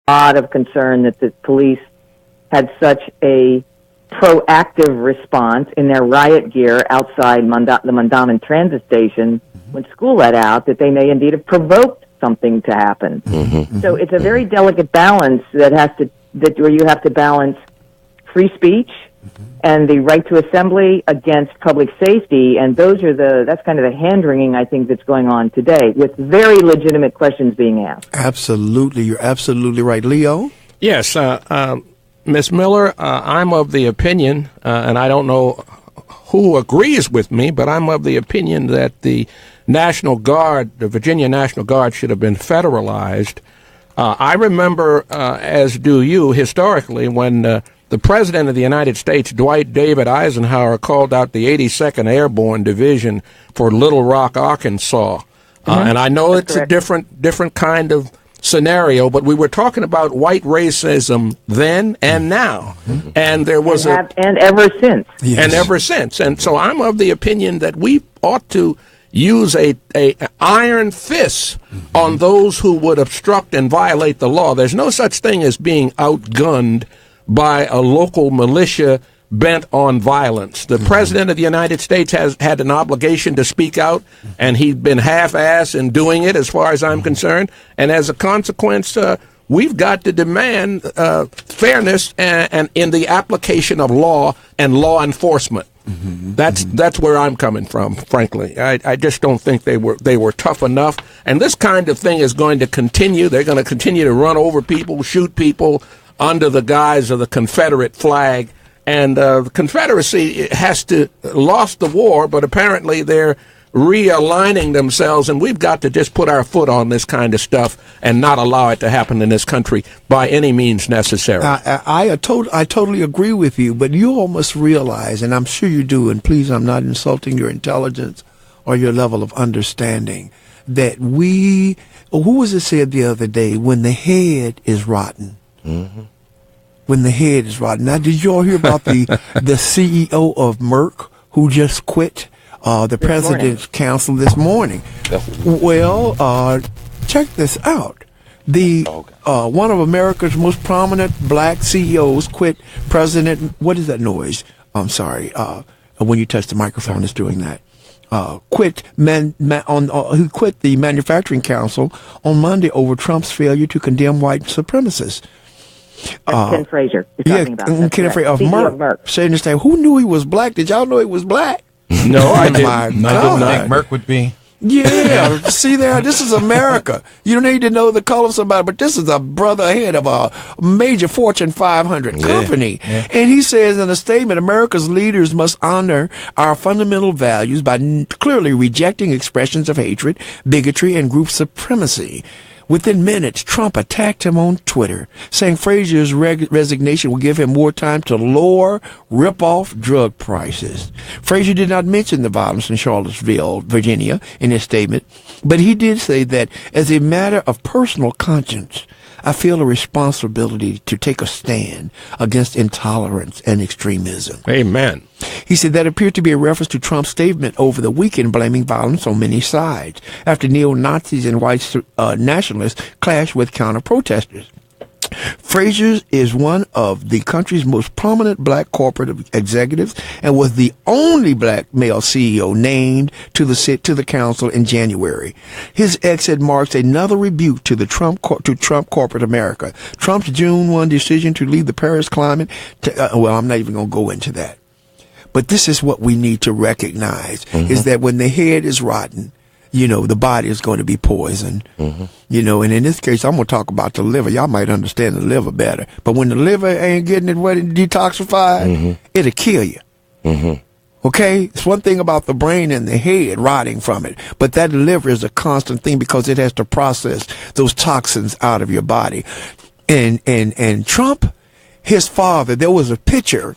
lot of concern that the police had such a proactive response in their riot gear outside the Mondawmin transit station when school let out, that they may indeed have provoked something to happen. So it's a very delicate balance where you have to balance free speech and the right to assembly against public safety, and that's kind of the hand-wringing, I think, that's going on today, with very legitimate questions being asked. Absolutely. You're absolutely right. Leo? Yes, Ms. Miller, I'm of the opinion, and I don't know who agrees with me, but I'm of the opinion that the National Guard, the Virginia National Guard, should have been federalized. I remember, as do you, historically, when the President of the United States, Dwight David Eisenhower, called out the 82nd Airborne Division for Little Rock, Arkansas. And I know it's a different kind of scenario, but we were talking about white racism then and now. And there was and ever since. Yes. And ever since. And so I'm of the opinion that we ought to use a iron fist on those who would obstruct and violate the law. There's no such thing as being outgunned by a local militia bent on violence. The President of the United States has had an obligation to speak out, and he's been half-assed in doing it as far as I'm concerned. And as a consequence, we've got to demand fairness and in the application of law and law enforcement. That's where I'm coming from, frankly. I just don't think they were tough enough. And this kind of thing is going to continue. They're going to continue to run over people, shoot people under the guise of the Confederate flag. And the Confederacy lost the war, but apparently they're realigning themselves, and we've got to just put our foot on this kind of stuff and not allow it to happen in this country by any means necessary. I totally agree with you, but you almost realize, and I'm sure you do, and please, I'm not insulting your intelligence or your level of understanding, that who was it said the other day, when the head is rotten, when the head is rotten. Now, did you all hear about the CEO of Merck who just quit the President's Council this morning? Well, check this out. One of America's most prominent black CEOs quit President. What is that noise? I'm sorry. When you touch the microphone, it's doing that. Quit the Manufacturing Council on Monday over Trump's failure to condemn white supremacists. Ken Frazier. Ken Frazier of Merck. Saying this time, who knew he was black? Did y'all know he was black? No, I didn't. I didn't think Merck would be. Yeah, see there, this is America. You don't need to know the color of somebody, but this is a brother head of a major Fortune 500 company. Yeah. And he says in a statement, America's leaders must honor our fundamental values by clearly rejecting expressions of hatred, bigotry, and group supremacy. Within minutes, Trump attacked him on Twitter, saying Frazier's resignation will give him more time to lower rip-off drug prices. Frazier did not mention the violence in Charlottesville, Virginia, in his statement, but he did say that as a matter of personal conscience, I feel a responsibility to take a stand against intolerance and extremism. Amen. He said that appeared to be a reference to Trump's statement over the weekend blaming violence on many sides after neo-Nazis and white nationalists clashed with counter-protesters. Frazier is one of the country's most prominent black corporate executives and was the only black male CEO named to the council in January. His exit marks another rebuke to Trump corporate America. Trump's June 1 decision to leave the Paris climate. I'm not even going to go into that. But this is what we need to recognize: is that when the head is rotten, the body is going to be poisoned. And in this case, I'm going to talk about the liver. Y'all might understand the liver better. But when the liver ain't getting it detoxified, it'll kill you. Okay? It's one thing about the brain and the head rotting from it. But that liver is a constant thing because it has to process those toxins out of your body. And Trump, his father, there was a picture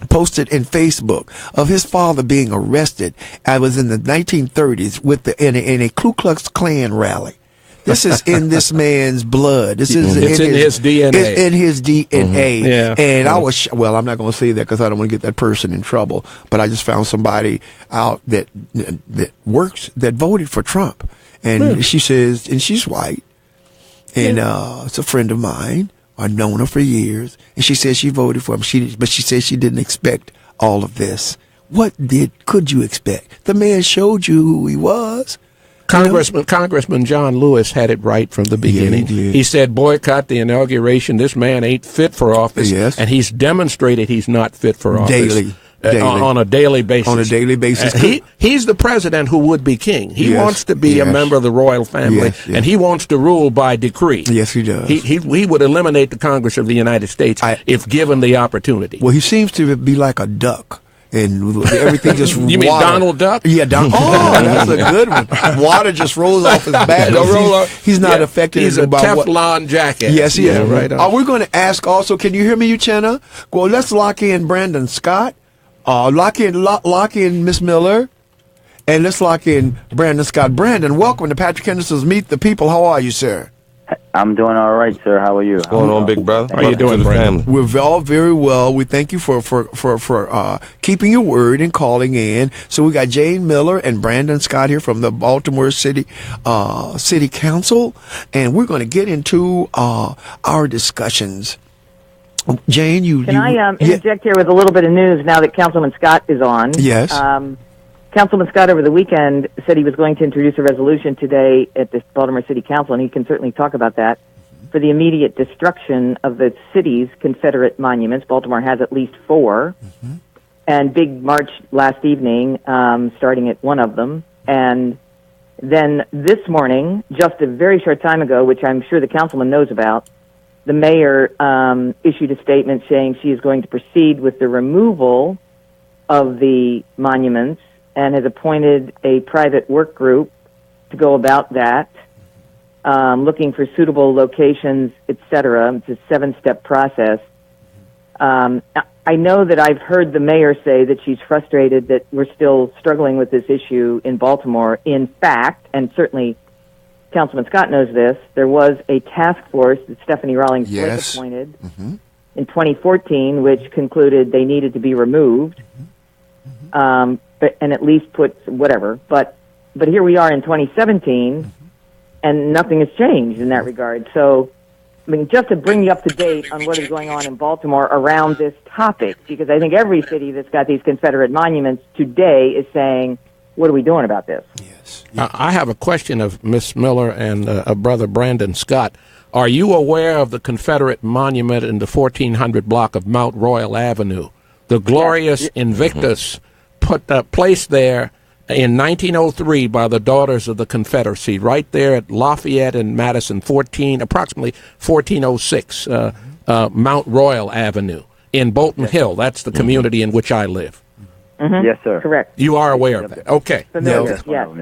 posted in Facebook of his father being arrested. I was in the 1930s in a Ku Klux Klan rally. This is in this man's blood. This is in his DNA. It's in his DNA. Yeah. And I was, I'm not going to say that because I don't want to get that person in trouble. But I just found somebody out that voted for Trump. And she says, and she's white. And it's a friend of mine. I've known her for years, and she said she voted for him. But she said she didn't expect all of this. What could you expect? The man showed you who he was. Congressman John Lewis had it right from the beginning. Yeah, he said, boycott the inauguration. This man ain't fit for office. Yes. And he's demonstrated he's not fit for office. Daily. On a daily basis. On a daily basis. He's the president who would be king. He Yes, wants to be a yes. member of the royal family, Yes, yes. and he wants to rule by decree. Yes, he does. He would eliminate the Congress of the United States if given the opportunity. Well, he seems to be like a duck. And everything just You mean water. Donald Duck? Yeah, Donald. Oh, that's a good one. Water just rolls off his back. He's not affected He's a by Teflon jacket. Yes, he is. Right on. We're going to ask also, can you hear me, Uchenna? Well, let's lock in Brandon Scott. Lock in Miss Miller. And let's lock in Brandon Scott. Brandon, welcome to Patrick Henderson's Meet the People. How are you, sir? I'm doing all right, sir. How are you? What's going on, big brother? How you doing, Brandon? We're all very well. We thank you for keeping your word and calling in. So we got Jayne Miller and Brandon Scott here from the Baltimore City Council, and we're going to get into our discussions. Jayne, Can I interject here with a little bit of news now that Councilman Scott is on? Yes. Councilman Scott over the weekend said he was going to introduce a resolution today at the Baltimore City Council, and he can certainly talk about that, for the immediate destruction of the city's Confederate monuments. Baltimore has at least 4. Mm-hmm. And big march last evening, starting at one of them. And then this morning, just a very short time ago, which I'm sure the councilman knows about, the mayor issued a statement saying she is going to proceed with the removal of the monuments and has appointed a private work group to go about that, looking for suitable locations, etc. It's a 7-step process. I know that I've heard the mayor say that she's frustrated that we're still struggling with this issue in Baltimore. In fact, and certainly Councilman Scott knows this, there was a task force that Stephanie Rawlings Blake appointed in 2014, which concluded they needed to be removed. And at least put whatever. But here we are in 2017, and nothing has changed in that regard. So, I mean, just to bring you up to date on what is going on in Baltimore around this topic, because I think every city that's got these Confederate monuments today is saying, what are we doing about this? Yes. I have a question of Miss Miller and Brother Brandon Scott. Are you aware of the Confederate monument in the 1400 block of Mount Royal Avenue? The glorious Invictus placed there in 1903 by the Daughters of the Confederacy, right there at Lafayette and Madison, approximately 1406, Mount Royal Avenue in Bolton Hill. That's the community in which I live. Mm-hmm. Yes, sir. Correct. You are aware of that? Okay.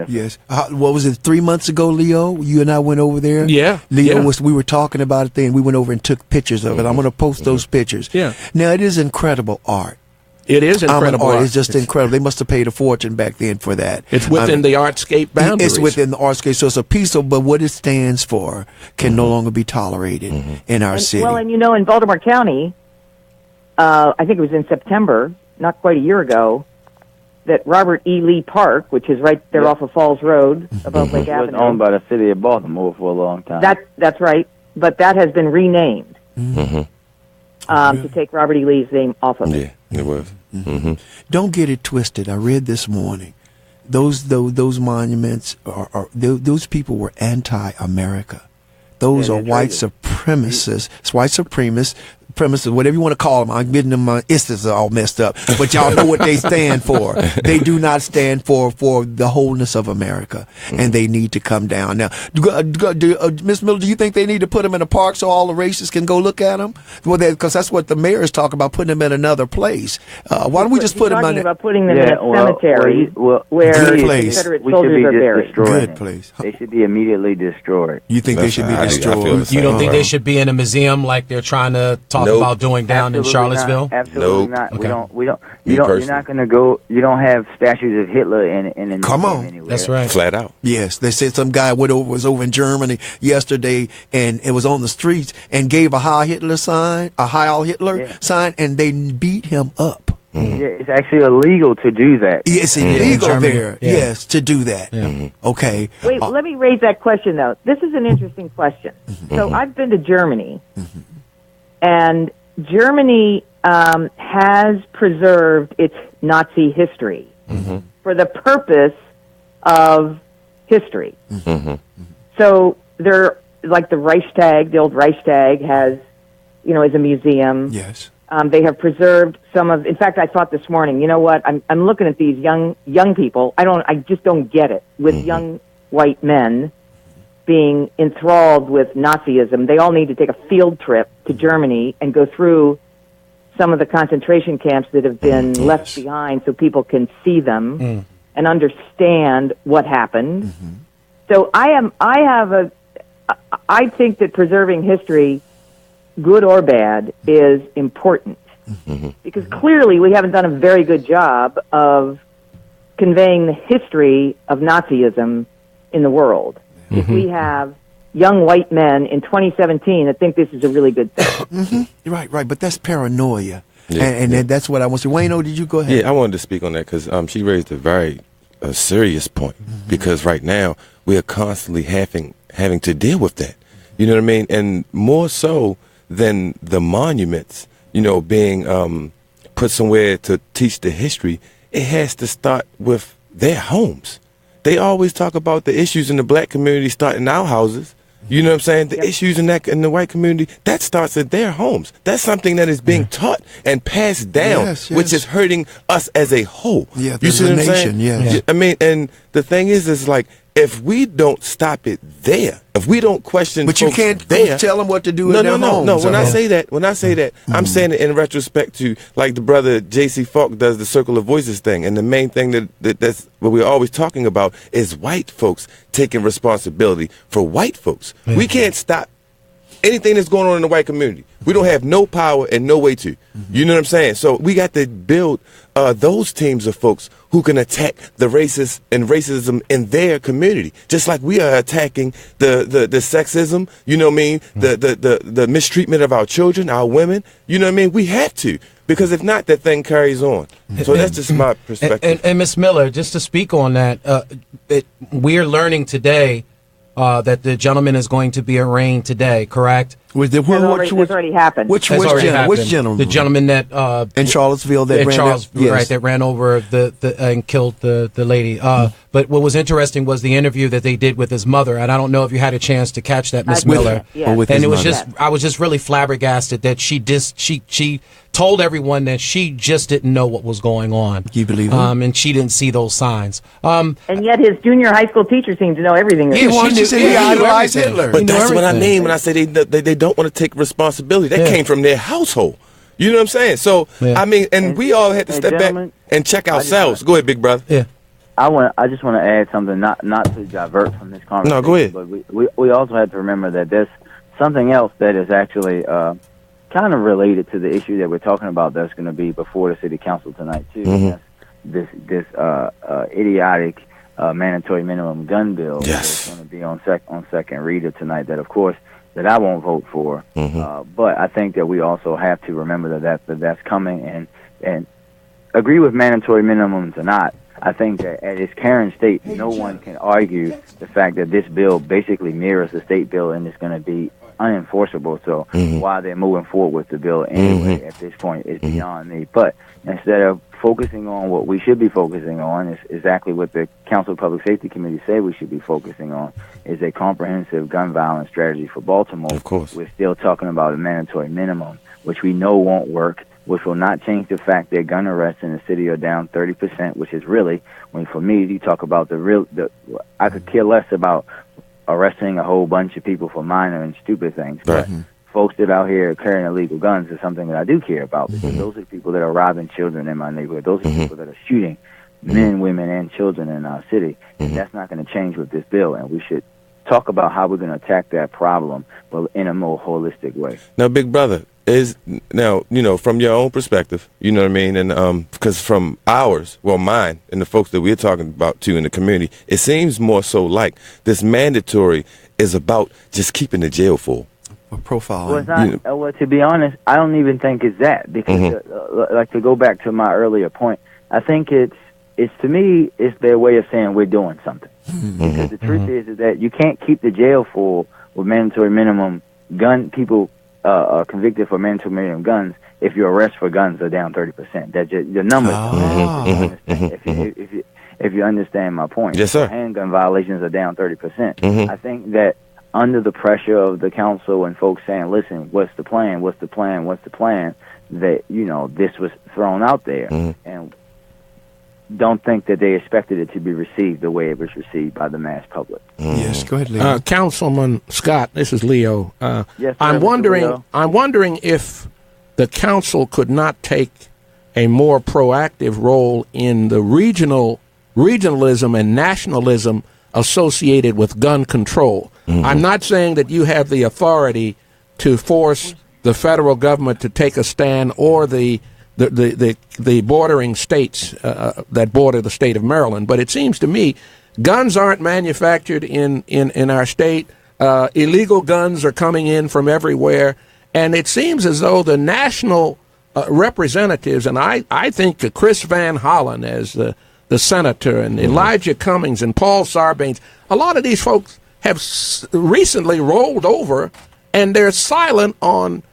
Yes. What was it, 3 months ago, Leo? You and I went over there? Yeah. Leo, we were talking about it then. We went over and took pictures of it. I'm going to post those pictures. Yeah. Now, it is incredible art. It is incredible art. It's just incredible. They must have paid a fortune back then for that. It's within the artscape boundaries. It's within the artscape. So it's a piece of, but what it stands for can no longer be tolerated in our city. Well, and in Baltimore County, I think it was in September, not quite a year ago, that Robert E. Lee Park, which is right there off of Falls Road, above Lake Avenue. It was owned by the city of Baltimore for a long time. That's right, but that has been renamed to take Robert E. Lee's name off of it. Yeah, it was. Don't get it twisted. I read this morning. Those monuments those people were anti-America. Those are white supremacists. It's white supremacists. Whatever you want to call them. I'm getting them. Istas are all messed up, but y'all know what they stand for. They do not stand for the wholeness of America, and they need to come down. Now, Ms. Miller, do you think they need to put them in a park so all the racists can go look at them? Well, because that's what the mayor is talking about, putting them in another place. Why don't we just put them in? About putting them in a cemetery where Confederate soldiers are buried. Good place. They should be immediately destroyed. You think they should be destroyed? You don't think they should be in a museum like they're trying to talk about doing down in Charlottesville? Absolutely not. Okay. We don't. You're not going to go. You don't have statues of Hitler in Come on, anywhere. That's right. Flat out. Yes, they said some guy was over in Germany yesterday, and it was on the streets and gave a Heil Hitler sign, sign, and they beat him up. Yeah, it's actually illegal to do that. It's illegal there, yes, to do that. Okay. Wait, let me raise that question, though. This is an interesting question. So I've been to Germany, and Germany has preserved its Nazi history for the purpose of history. So they're like the Reichstag, the old Reichstag has, is a museum. Yes. They have preserved some of. In fact, I thought this morning, you know what? I'm looking at these young people. I just don't get it with young white men being enthralled with Nazism. They all need to take a field trip to Germany and go through some of the concentration camps that have been left behind, so people can see them and understand what happened. So I think that preserving history, good or bad, is important because clearly we haven't done a very good job of conveying the history of Nazism in the world. If we have young white men in 2017 that think this is a really good thing. Right, but that's paranoia. And that's what I want to say. Wayne, did you go ahead? Yeah, I wanted to speak on that because she raised a very serious point because right now we are constantly having to deal with that. You know what I mean? And more so than the monuments, being put somewhere to teach the history, it has to start with their homes. They always talk about the issues in the black community starting in our houses. You know what I'm saying? The issues in the white community, that starts at their homes. That's something that is being taught and passed down, which is hurting us as a whole. Yeah, you see what I'm saying? Yes. I mean, and the thing is like, if we don't stop it there, if we don't question, but you can't tell them what to do. No. When I say that, I'm saying it in retrospect to like the brother J.C. Falk does the Circle of Voices thing, and the main thing that's what we're always talking about is white folks taking responsibility for white folks. We can't stop anything that's going on in the white community. We don't have no power and no way to. You know what I'm saying? So we got to build those teams of folks who can attack the racism in their community, just like we are attacking the sexism. You know what I mean? The mistreatment of our children, our women. You know what I mean? We have to, because if not, that thing carries on. So that's just my perspective. And Ms. Miller, just to speak on that, we're learning today that the gentleman is going to be arraigned today, correct? It's already happened. Which gentleman? The gentleman that in Charlottesville that ran over and killed the lady. But what was interesting was the interview that they did with his mother, and I don't know if you had a chance to catch that, Miss Miller. And it was I was just really flabbergasted that she told everyone that she just didn't know what was going on. You believe it? And she didn't see those signs. And yet his junior high school teacher seemed to know everything. He idolized Hitler. But that's what I mean when I say they don't want to take responsibility. That came from their household. You know what I'm saying? So, I mean, and we all had to step back and check ourselves. Go ahead, big brother. Yeah. I just want to add something, not to divert from this conversation. No, go ahead. But we also have to remember that there's something else that is actually kind of related to the issue that we're talking about that's going to be before the city council tonight too. This idiotic mandatory minimum gun bill that's going to be on second reader tonight. That of course that I won't vote for. But I think that we also have to remember that's coming and agree with mandatory minimums or not. I think that at its current state, no one can argue the fact that this bill basically mirrors the state bill and it's going to be unenforceable. So why they're moving forward with the bill anyway at this point is beyond me. But instead of focusing on what we should be focusing on, is exactly what the Council of Public Safety Committee say we should be focusing on, is a comprehensive gun violence strategy for Baltimore. Of course. We're still talking about a mandatory minimum, which we know won't work, which will not change the fact that gun arrests in the city are down 30%, which is really, for me, you talk about I could care less about arresting a whole bunch of people for minor and stupid things. Right. But folks that out here carrying illegal guns is something that I do care about, because those are people that are robbing children in my neighborhood. Those are people that are shooting men, women, and children in our city. And that's not going to change with this bill, and we should talk about how we're going to attack that problem, but in a more holistic way. Now, big brother, from your own perspective, you know what I mean? And because from mine and the folks that we're talking about too in the community, it seems more so like this mandatory is about just keeping the jail full. or profiling. Well, it's not, well, to be honest, I don't even think it's that, because like, to go back to my earlier point, I think it's to me, it's their way of saying we're doing something. Because the truth is that you can't keep the jail full with mandatory minimum people convicted for mandatory minimum guns if your arrests for guns are down 30%. That just, the numbers. If you understand my point. Yes, sir. Handgun violations are down 30%. I think that under the pressure of the council and folks saying, listen, what's the plan, that, this was thrown out there. And don't think that they expected it to be received the way it was received by the mass public. Yes, go ahead, Leo. Councilman Scott, this is Leo. Yes, sir, I'm wondering if the council could not take a more proactive role in the regionalism and nationalism associated with gun control. I'm not saying that you have the authority to force the federal government to take a stand, or the bordering states that border the state of Maryland, but it seems to me guns aren't manufactured in our state. Illegal guns are coming in from everywhere, and it seems as though the national representatives, and I think Chris Van Hollen as the senator, and Elijah Cummings and Paul Sarbanes, a lot of these folks have recently rolled over, and they're silent on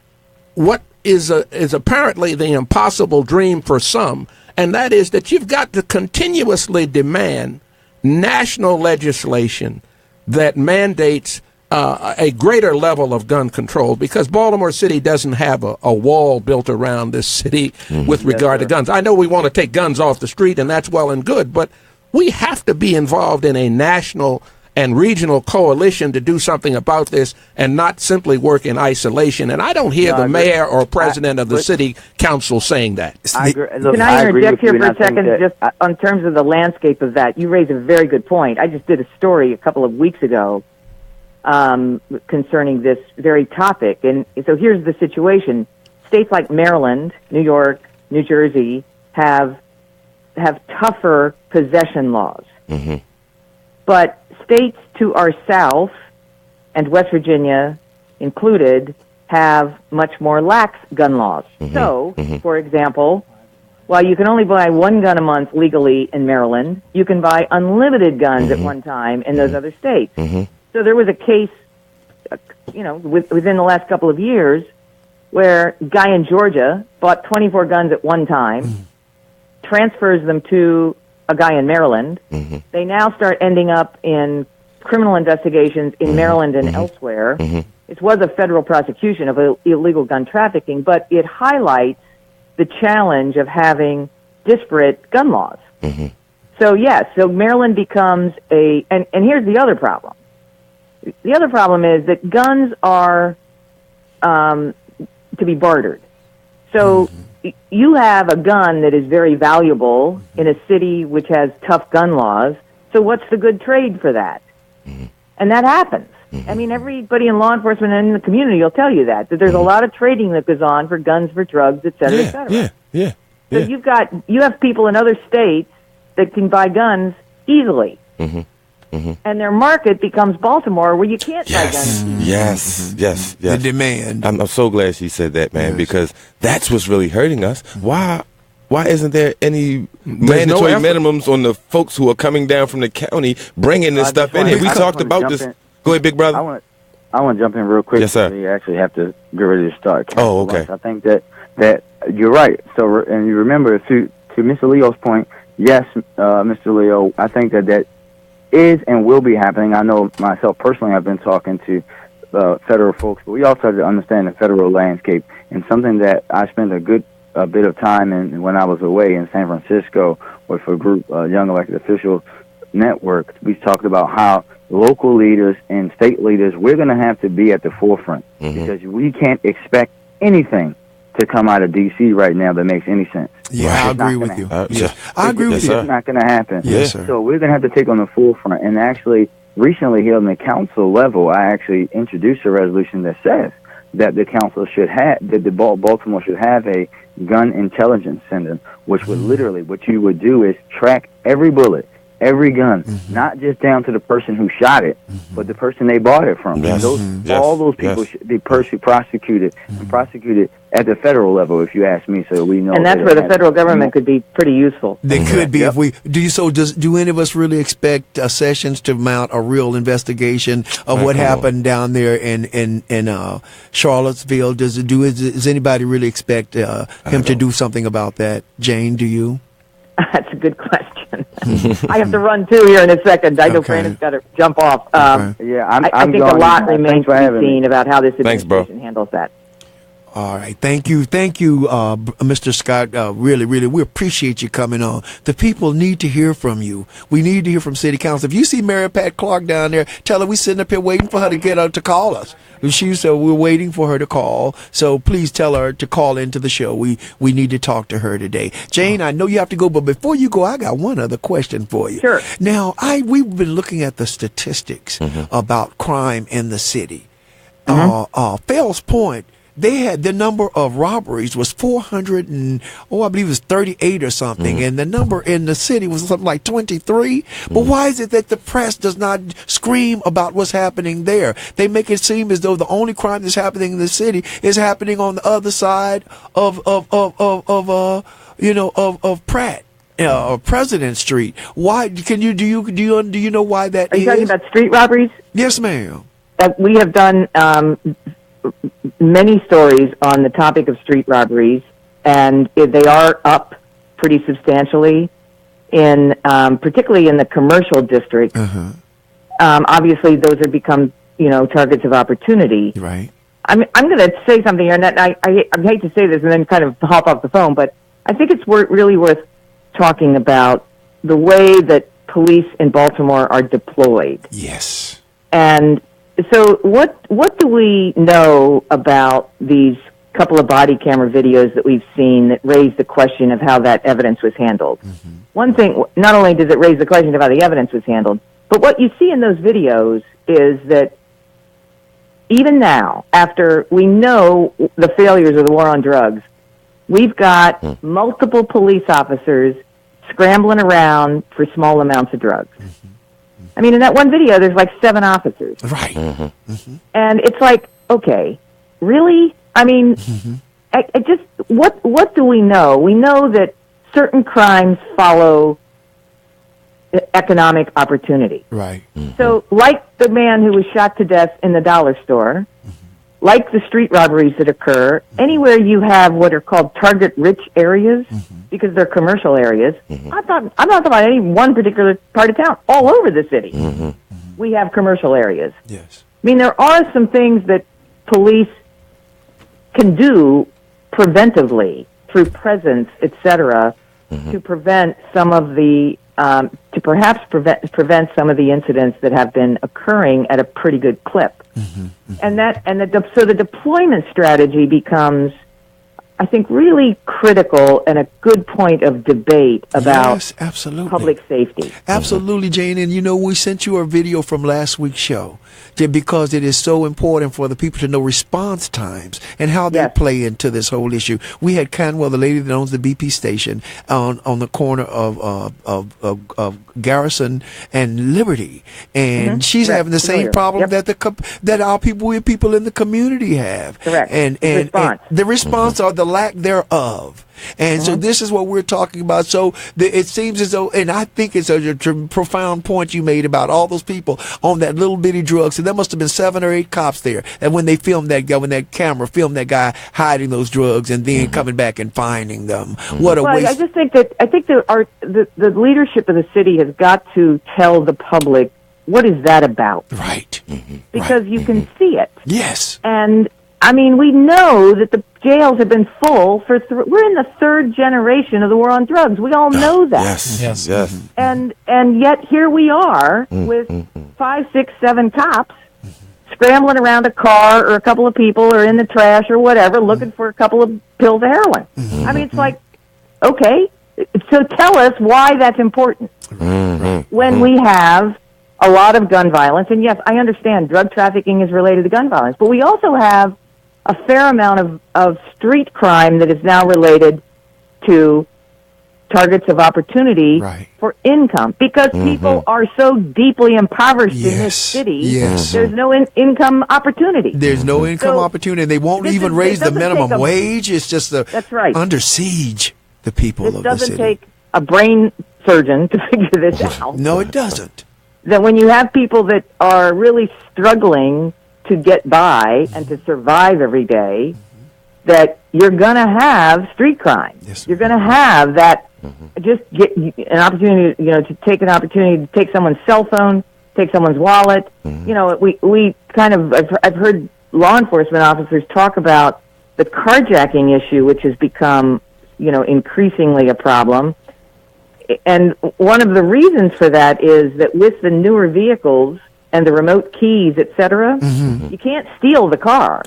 what is apparently the impossible dream for some, and that is that you've got to continuously demand national legislation that mandates a greater level of gun control, because Baltimore City doesn't have a wall built around this city with regard to guns. I know we want to take guns off the street, and that's well and good, but we have to be involved in a national and regional coalition to do something about this, and not simply work in isolation. And I don't hear the mayor or president of the city council saying that. Can I interject here for a second, just on terms of the landscape of that? You raise a very good point. I just did a story a couple of weeks ago concerning this very topic. And so here's the situation. States like Maryland, New York, New Jersey have tougher possession laws. But states to our south, and West Virginia included, have much more lax gun laws. So, for example, while you can only buy one gun a month legally in Maryland, you can buy unlimited guns at one time in those other states. So there was a case, within the last couple of years, where a guy in Georgia bought 24 guns at one time, transfers them to a guy in Maryland. They now start ending up in criminal investigations in Maryland and elsewhere. It was a federal prosecution of illegal gun trafficking, but it highlights the challenge of having disparate gun laws. So yes, so Maryland becomes and here's the other problem. The other problem is that guns are to be bartered. So you have a gun that is very valuable in a city which has tough gun laws. So what's the good trade for that? And that happens. I mean, everybody in law enforcement and in the community will tell you that there's a lot of trading that goes on for guns, for drugs, et cetera, et cetera. So you have people in other states that can buy guns easily. And their market becomes Baltimore, where you can't buy guns. Yes. The demand. I'm so glad she said that, man, because that's what's really hurting us. Why isn't there any mandatory minimums on the folks who are coming down from the county bringing this stuff in here? We talked about this. Go ahead, big brother. I want to jump in real quick. Yes, sir. We actually have to get ready to start. Oh, okay. I think that you're right. So, and you remember, to Mr. Leo's point, yes, Mr. Leo, I think that is and will be happening. I know myself personally, I've been talking to federal folks, but we also have to understand the federal landscape. And something that I spent a bit of time in when I was away in San Francisco with a group, Young Elected Officials Network, we talked about how local leaders and state leaders, we're going to have to be at the forefront, because we can't expect anything to come out of D.C. right now that makes any sense. I agree with you. I agree with you. It's not going to happen. Yes, sir. So we're going to have to take on the forefront. And actually, recently here on the council level, I actually introduced a resolution that says that the council should have, that the Baltimore should have a gun intelligence center, which would literally, what you would do is track every bullet, every gun, not just down to the person who shot it, but the person they bought it from. Yes. All those people should be prosecuted and prosecuted at the federal level, if you ask me. So we know, and that's where the federal government could be pretty useful. They could be if we do. So do any of us really expect Sessions to mount a real investigation of what happened down there in Charlottesville? Does anybody really expect him to do something about that? Jayne, do you? That's a good question. I have to run too here in a second. I know Brandon's got to jump off. I think a lot remains to be seen about how this administration handles that. All right. Thank you, Mr. Scott. Really, we appreciate you coming on. The people need to hear from you. We need to hear from City Council. If you see Mary Pat Clarke down there, tell her we're sitting up here waiting for her to get out to call us. So we're waiting for her to call. So please tell her to call into the show. We need to talk to her today. Jayne, I know you have to go, but before you go, I got one other question for you. Sure. Now, we've been looking at the statistics about crime in the city. Fells Point, they had the number of robberies was 400 and I believe it was 38 or something, and the number in the city was something like 23. But why is it that the press does not scream about what's happening there? They make it seem as though the only crime that's happening in the city is happening on the other side of Pratt. President Street. Why do you know why that is? Are you talking about street robberies? Yes, ma'am. We have done many stories on the topic of street robberies, and they are up pretty substantially in particularly in the commercial district. Obviously, those have become targets of opportunity. Right. I'm going to say something here, and I hate to say this and then kind of hop off the phone, but I think it's really worth talking about the way that police in Baltimore are deployed. Yes. And so what do we know about these couple of body camera videos that we've seen that raise the question of how that evidence was handled? One thing, not only does it raise the question of how the evidence was handled, but what you see in those videos is that even now, after we know the failures of the war on drugs, we've got multiple police officers scrambling around for small amounts of drugs. I mean, in that one video, there's like 7 officers. Right. And it's like, okay, really? I mean, I just, what do we know? We know that certain crimes follow economic opportunity. Right. So, like the man who was shot to death in the dollar store, like the street robberies that occur, anywhere you have what are called target-rich areas, because they're commercial areas. I'm not talking about any one particular part of town. All over the city, we have commercial areas. Yes. I mean, there are some things that police can do preventively through presence, etc., to prevent some of the to perhaps prevent some of the incidents that have been occurring at a pretty good clip. So the deployment strategy becomes, I think, really critical and a good point of debate about public safety. Absolutely, Jayne. And we sent you a video from last week's show because it is so important for the people to know response times and how they play into this whole issue. We had Canwell, the lady that owns the BP station, on the corner of Garrison and Liberty, and she's having the same problem that our people in the community have. Correct. And the response or the lack thereof. And so this is what we're talking about. So it seems as though, and I think it's a profound point you made about all those people on that little bitty drug. So there must have been 7 or 8 cops there. And when they filmed that guy, when that camera filmed that guy hiding those drugs and then coming back and finding them. What a waste. I just think the leadership of the city has got to tell the public, what is that about? Right. Because you can see it. Yes. And I mean, we know that the jails have been full for. We're in the 3rd generation of the war on drugs. We all know that. Yes. And yet here we are with 5, 6, 7 cops scrambling around a car or a couple of people or in the trash or whatever, looking for a couple of pills of heroin. I mean, it's like, okay, so tell us why that's important when we have a lot of gun violence. And yes, I understand drug trafficking is related to gun violence, but we also have a fair amount of street crime that is now related to targets of opportunity for income, because people are so deeply impoverished in this city. There's no income opportunity. There's no income opportunity. They won't even raise the minimum wage. It's just under siege, the people of the city. This doesn't take a brain surgeon to figure this out. No, it doesn't. That when you have people that are really struggling to get by and to survive every day, that you're going to have street crime. You're going to have that. Just get an opportunity, to take an opportunity to take someone's cell phone, take someone's wallet. We kind of, I've heard law enforcement officers talk about the carjacking issue, which has become, increasingly a problem. And one of the reasons for that is that with the newer vehicles and the remote keys, et cetera, you can't steal the car.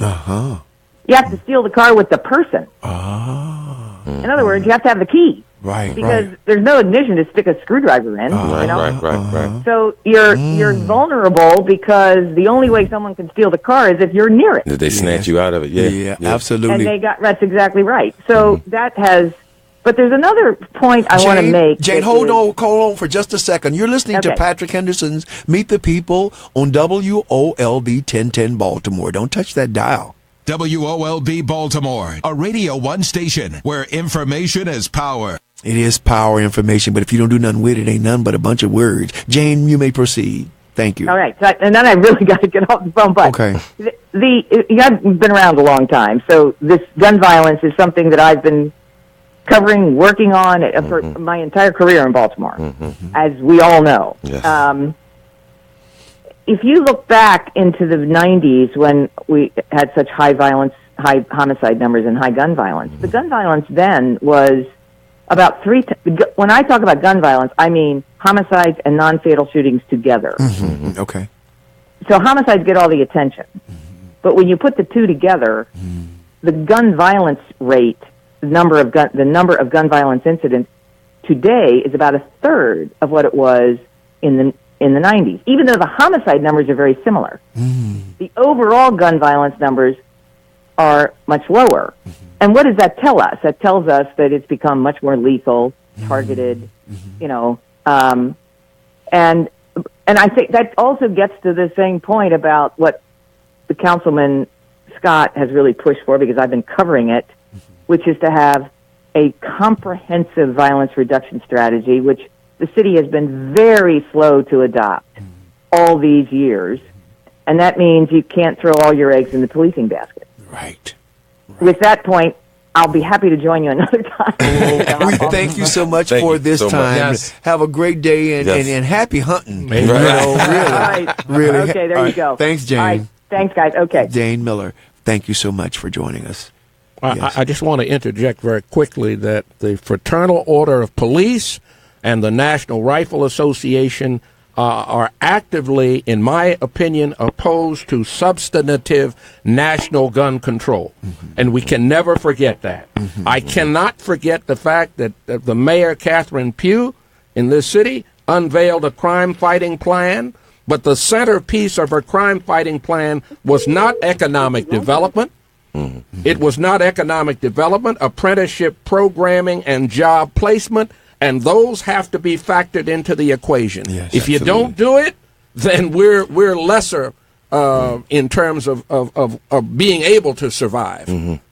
You have to steal the car with the person. In other words, you have to have the key. Because there's no ignition to stick a screwdriver in. Right. So you're vulnerable, because the only way someone can steal the car is if you're near it. They snatch you out of it. Yeah, absolutely. And that's exactly right. So that has. But there's another point I want to make. Jayne, hold on for just a second. You're listening to Patrick Henderson's Meet the People on WOLB 1010 Baltimore. Don't touch that dial. WOLB Baltimore, a Radio 1 station where information is power. It is power information, but if you don't do nothing with it, ain't nothing but a bunch of words. Jayne, you may proceed. Thank you. All right. And then I really got to get off the phone. But I've been around a long time, so this gun violence is something that I've been covering, working on for my entire career in Baltimore, as we all know. If you look back into the 90s, when we had such high homicide numbers and high gun violence, the gun violence then was about when I talk about gun violence, I mean homicides and non-fatal shootings together. Okay. So homicides get all the attention. But when you put the two together, the gun violence rate, the number of gun violence incidents today is about a third of what it was in the 90s, even though the homicide numbers are very similar. The overall gun violence numbers are much lower. And what does that tell us? That tells us that it's become much more lethal, targeted, and I think that also gets to the same point about what the Councilman Scott has really pushed for, because I've been covering it, which is to have a comprehensive violence reduction strategy, which the city has been very slow to adopt all these years. And that means you can't throw all your eggs in the policing basket. Right. With that point, I'll be happy to join you another time. We thank you so much for this time. Yes. Have a great day and happy hunting. Really. All right. Really. Okay, there you go. Thanks, Jayne. All right. Thanks, guys. Okay. Jayne Miller, thank you so much for joining us. I just want to interject very quickly that the Fraternal Order of Police and the National Rifle Association are actively, in my opinion, opposed to substantive national gun control. And we can never forget that. I cannot forget the fact that the mayor, Catherine Pugh, in this city, unveiled a crime-fighting plan, but the centerpiece of her crime-fighting plan was not economic development. It was not economic development, apprenticeship programming, and job placement. And those have to be factored into the equation. Yes, if you don't do it, then we're lesser in terms of being able to survive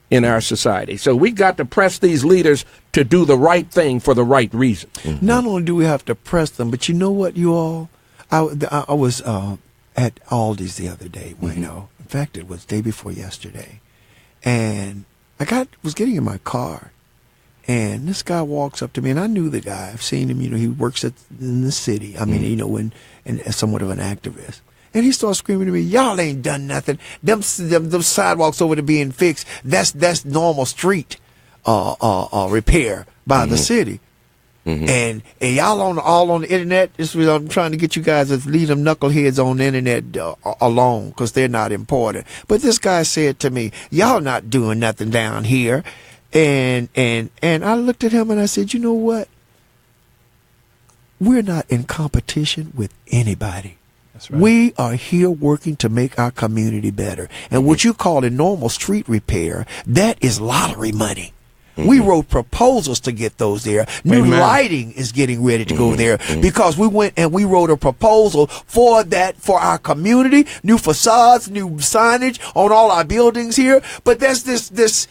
in our society. So we got to press these leaders to do the right thing for the right reason. Not only do we have to press them, but you know what, you all? I was at Aldi's the other day. In fact, it was day before yesterday, and I was getting in my car. And this guy walks up to me, and I knew the guy. I've seen him. He works in the city. I mean, and as somewhat of an activist. And he starts screaming to me, "Y'all ain't done nothing. Them sidewalks over to being fixed. That's normal street repair by the city. And y'all all on the internet. This is I'm trying to get you guys to leave them knuckleheads on the internet alone, because they're not important. But this guy said to me, "Y'all not doing nothing down here." And I looked at him and I said, "You know what? We're not in competition with anybody. That's right. We are here working to make our community better. And what you call a normal street repair, that is lottery money. We wrote proposals to get those there. New lighting is getting ready to go there because we went and we wrote a proposal for that for our community. New facades, new signage on all our buildings here. But there's this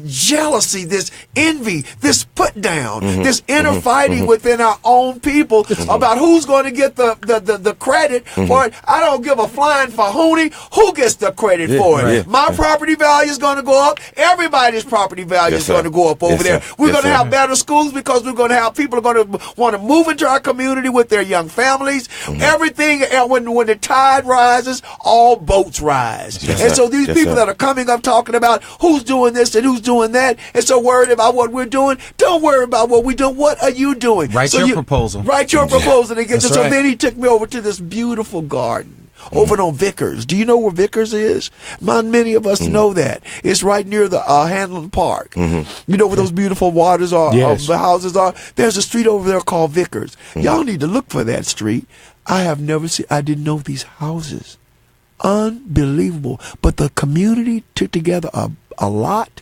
jealousy, this envy, this put down, this inner fighting within our own people about who's going to get the credit for it. I don't give a flying fahoonie who gets the credit for it. My property value is going to go up. Everybody's property value is going to go up over there. We're going to have better schools because we're going to have people are going to want to move into our community with their young families. Everything, and when the tide rises, all boats rise. And so these people that are coming up talking about who's doing this and who's doing that, and so worried about what we're doing, don't worry about what we're doing. What are you doing? Write your proposal. Write your proposal. And so then he took me over to this beautiful garden over on Vickers. Do you know where Vickers is? Many of us know that. It's right near the Hanlon Park. You know where those beautiful waters are, the houses are? There's a street over there called Vickers. Y'all need to look for that street. I didn't know these houses. Unbelievable. But the community took together a lot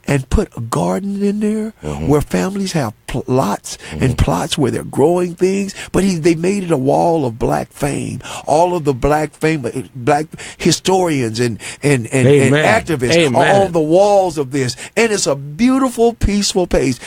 and put a garden in there where families have lots and plots where they're growing things. But they made it a wall of black fame. All of the black historians and activists are on the walls of this. And it's a beautiful, peaceful place.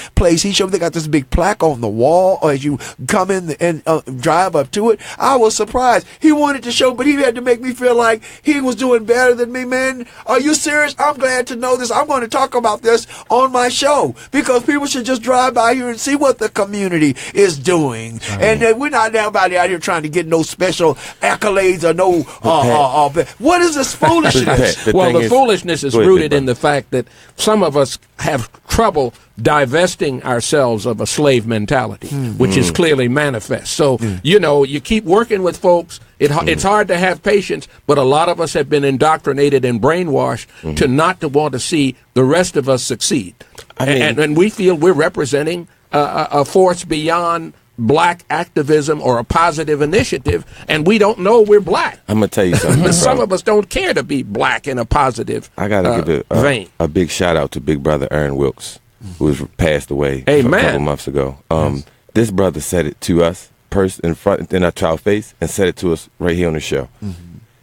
He showed they got this big plaque on the wall as you come in and drive up to it. I was surprised. He wanted to show, but he had to make me feel like he was doing better than me, man. Are you serious? I'm glad to know this. I'm going to talk about this on my show because people should just drive by here and see what the community is doing. And we're not everybody out here trying to get no special accolades or no what is this foolishness? The foolishness is rooted in the fact that some of us have trouble divesting ourselves of a slave mentality, which is clearly manifest. So, you keep working with folks. It's hard to have patience, but a lot of us have been indoctrinated and brainwashed to not to want to see the rest of us succeed. And we feel we're representing a force beyond black activism or a positive initiative, and we don't know we're black. I'm going to tell you something. Some of us don't care to be black in a positive I got to give a big shout out to Big Brother Aaron Wilkes, who was passed away a couple months ago. This brother said it to us in our trial face and said it to us right here on the show.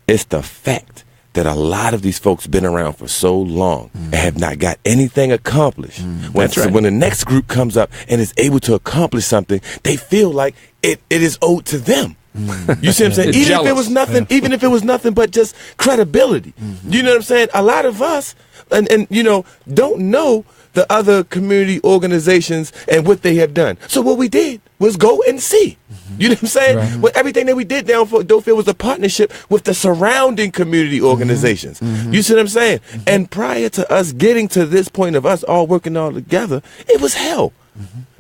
It's the fact that a lot of these folks been around for so long and have not got anything accomplished. When the next group comes up and is able to accomplish something, they feel like it is owed to them. You see what I'm saying? Even if it was nothing but just credibility. You know what I'm saying? A lot of us and don't know the other community organizations and what they have done. So what we did was go and see. You know what I'm saying? Right. Well, everything that we did down for Dofield was a partnership with the surrounding community organizations. You see what I'm saying? And prior to us getting to this point of us all working all together, it was hell.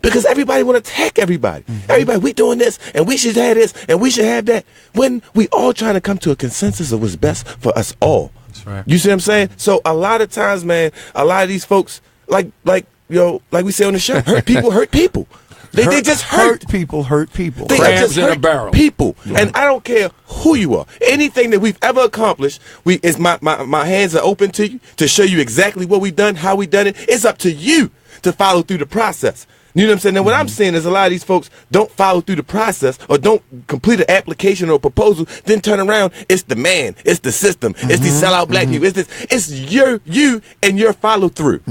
Because everybody want to attack everybody. Everybody, we doing this, and we should have this, and we should have that. When we all trying to come to a consensus of what's best for us all. That's right. You see what I'm saying? So a lot of times, man, a lot of these folks, like we say on the show, hurt people. They just hurt people. They Crabs in a barrel. People. And I don't care who you are. Anything that we've ever accomplished, my hands are open to you to show you exactly what we've done, how we done it. It's up to you to follow through the process. You know what I'm saying? And what I'm saying is a lot of these folks don't follow through the process or don't complete an application or a proposal, then turn around. It's the man. It's the system. It's these sellout black people. It's you and your follow through.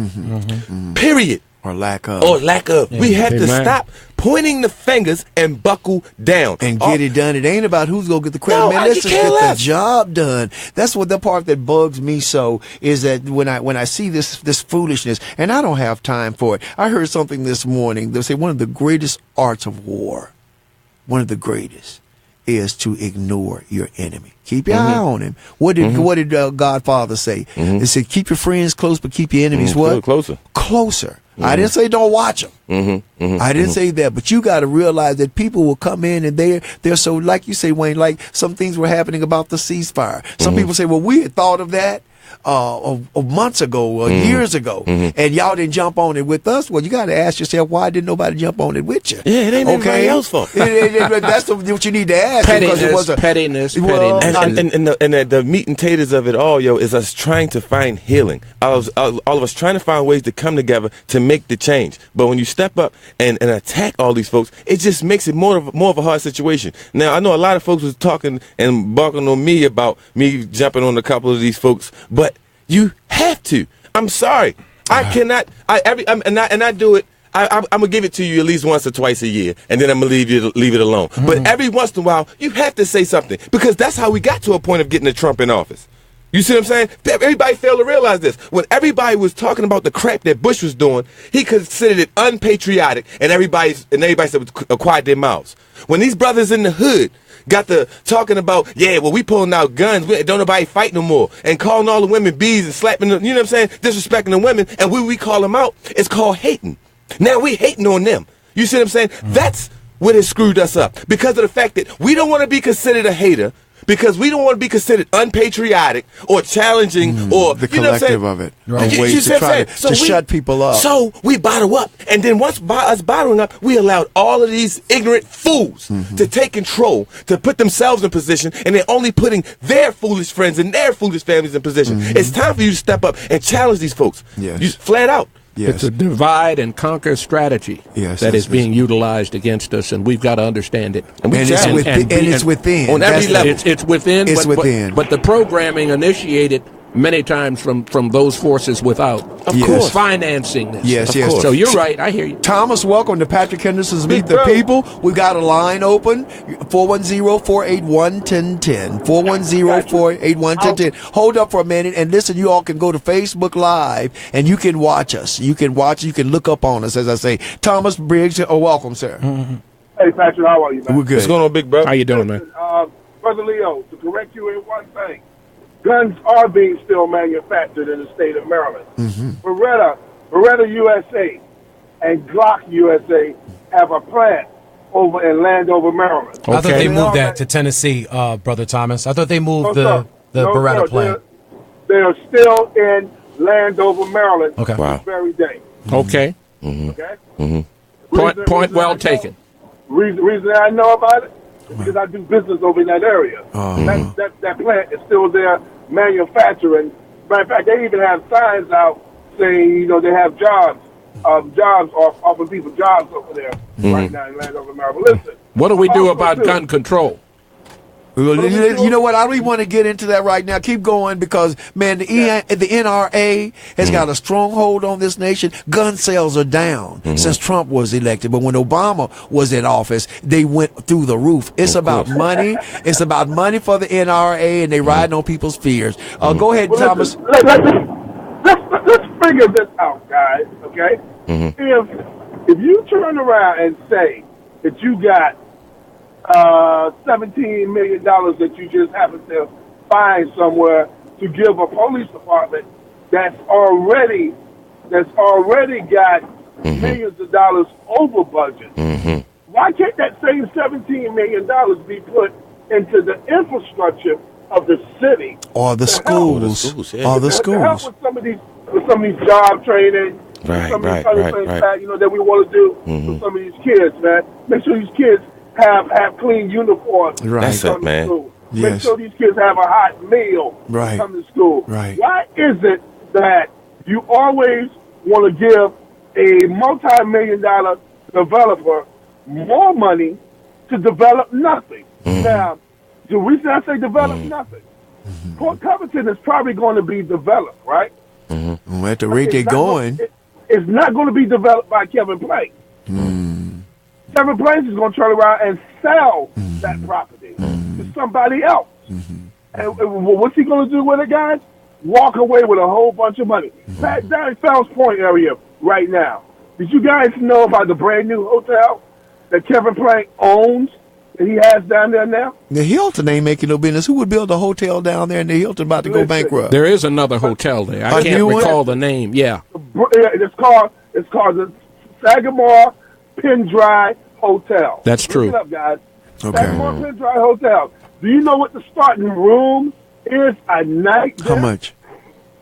Period. Or lack of. Yeah. We have to stop pointing the fingers and buckle down. And get it done. It ain't about who's going to get the credit. Man, let's just get the job done. That's what the part that bugs me so is that when I see this foolishness, and I don't have time for it. I heard something this morning. They'll say one of the greatest arts of war, one of the greatest, is to ignore your enemy. Keep your eye on him. What did Godfather say? He said, keep your friends close, but keep your enemies what? Closer. I didn't say don't watch them. I didn't say that, but you got to realize that people will come in and they're so, like you say, Wayne, like some things were happening about the ceasefire. Some people say, well, we had thought of that. of months ago or years ago, and y'all didn't jump on it with us. Well, you got to ask yourself, why didn't nobody jump on it with you? Yeah, it ain't anybody else's fault. That's what you need to ask. Pettiness. And the meat and taters of it all, yo, is us trying to find healing. All of us trying to find ways to come together to make the change. But when you step up and attack all these folks, it just makes it more of a hard situation. Now, I know a lot of folks was talking and barking on me about me jumping on a couple of these folks, but you have to. I'm sorry. I cannot. I do it. I'm gonna give it to you at least once or twice a year, and then I'm gonna leave it alone. But every once in a while, you have to say something, because that's how we got to a point of getting the Trump in office. You see what I'm saying? Everybody failed to realize this. When everybody was talking about the crap that Bush was doing, he considered it unpatriotic, and everybody said quiet their mouths. When these brothers in the hood got to talking about, we pulling out guns, don't nobody fight no more, and calling all the women bees and slapping them, you know what I'm saying, disrespecting the women, and when we call them out, it's called hating. Now we hating on them. You see what I'm saying? That's what has screwed us up, because of the fact that we don't want to be considered a hater, because we don't want to be considered unpatriotic or challenging or the you know what I'm saying? collective of it. Right. Ways to try to shut people up. So we bottle up, and then once us bottling up, we allowed all of these ignorant fools to take control, to put themselves in position, and they're only putting their foolish friends and their foolish families in position. It's time for you to step up and challenge these folks. Yes. You flat out. Yes. It's a divide and conquer strategy that is being utilized against us, and we've got to understand it. And it's within. On every level. It's within. It's within. But the programming initiated many times from those forces without. Of course. Financing this. Yes. So you're right. I hear you. Thomas, welcome to Patrick Henderson's Meet the People. We've got a line open, 410-481-1010. 410-481-1010. Hold up for a minute and listen. You all can go to Facebook Live and you can watch us. You can look up on us, as I say. Thomas Briggs, welcome, sir. Hey, Patrick, how are you, man? We're good. What's going on, big bro? How you doing, man? Brother Leo, to correct you in one thing, guns are being still manufactured in the state of Maryland. Beretta USA and Glock USA have a plant over in Landover, Maryland. Okay. I thought they moved that to Tennessee, Brother Thomas. I thought they moved the Beretta plant. They are still in Landover, Maryland this very day. Okay. Okay? Point well taken. Reason I know about it is because I do business over in that area. That plant is still there manufacturing. Matter of fact, they even have signs out saying, they have jobs offering people jobs over there right now in Landover, Maryland. Listen. What do we do about gun control? You know what? I don't even want to get into that right now. Keep going, because, man, the NRA has got a stronghold on this nation. Gun sales are down since Trump was elected. But when Obama was in office, they went through the roof. It's about money. It's about money for the NRA, and they riding on people's fears. Go ahead, Thomas. Let's figure this out, guys, okay? If you turn around and say that you got $17 million that you just happen to find somewhere to give a police department that's already got millions of dollars over budget. Why can't that same $17 million be put into the infrastructure of the city or the schools? To help with some of these job training, right. that we want to do for some of these kids, man. Make sure these kids have clean uniforms. Right. That's it, man. Yes. Make sure these kids have a hot meal to come to school. Right. Why is it that you always want to give a multi-million-dollar developer more money to develop nothing? Now, the reason I say develop nothing, Port Covington is probably going to be developed, right? At the rate they're going. It's not going to be developed by Kevin Plank. Kevin Plank is going to turn around and sell that property to somebody else. And what's he going to do with it, guys? Walk away with a whole bunch of money. Down in Fells Point area right now. Did you guys know about the brand new hotel that Kevin Plank owns that he has down there now? The Hilton ain't making no business. Who would build a hotel down there and the Hilton about to go bankrupt? There is another hotel there. I can't recall the name. Yeah. It's called the Sagamore Pendry Hotel. That's true. Look it up, guys. Okay. Sagamore Pendry Hotel. Do you know what the starting room is a night there? How much?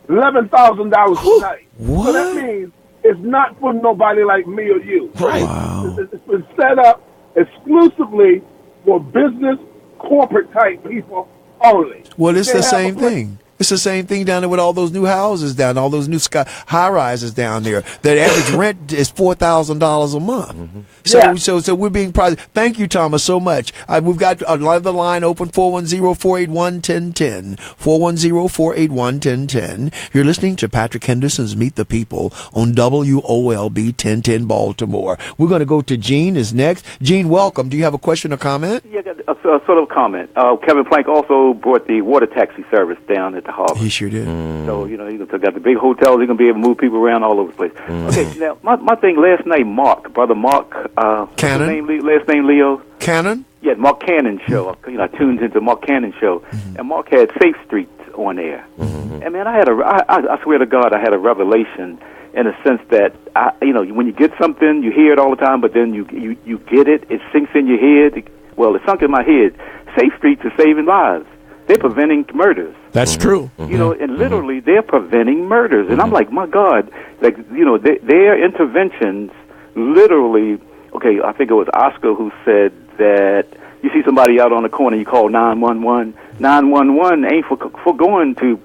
$11,000 a night. What? So that means it's not for nobody like me or you. Right. Wow. It's been set up exclusively for business, corporate type people only. Well, it's They the have same a place- thing. It's the same thing down there with all those new houses down, all those new high rises down there. The average rent is $4,000 a month. So we're being priced. Thank you, Thomas, so much. We've got another line open, 410-481-1010. 410-481-1010. You're listening to Patrick Henderson's Meet the People on WOLB 1010 Baltimore. We're going to go to Jayne is next. Jayne, welcome. Do you have a question or comment? Yeah, a sort of comment. Kevin Plank also brought the water taxi service down at the harbor. He sure did. So, you know, he's got the big hotels. He's going to be able to move people around all over the place. Okay, now, my thing, last night, Brother Mark, Cannon? last name Leo? Cannon? Yeah, Mark Cannon show. You know, I tuned into Mark Cannon show. And Mark had Safe Streets on there. And, man, I swear to God, I had a revelation in a sense that, you know, when you get something, you hear it all the time, but then you get it, it sinks in your head. Well, it sunk in my head. Safe Streets are saving lives. They're preventing murders. That's true. You know, and literally they're preventing murders. And I'm like, my God, like, you know, their interventions literally, okay, I think it was Oscar who said that you see somebody out on the corner, you call 911. 911 ain't for going to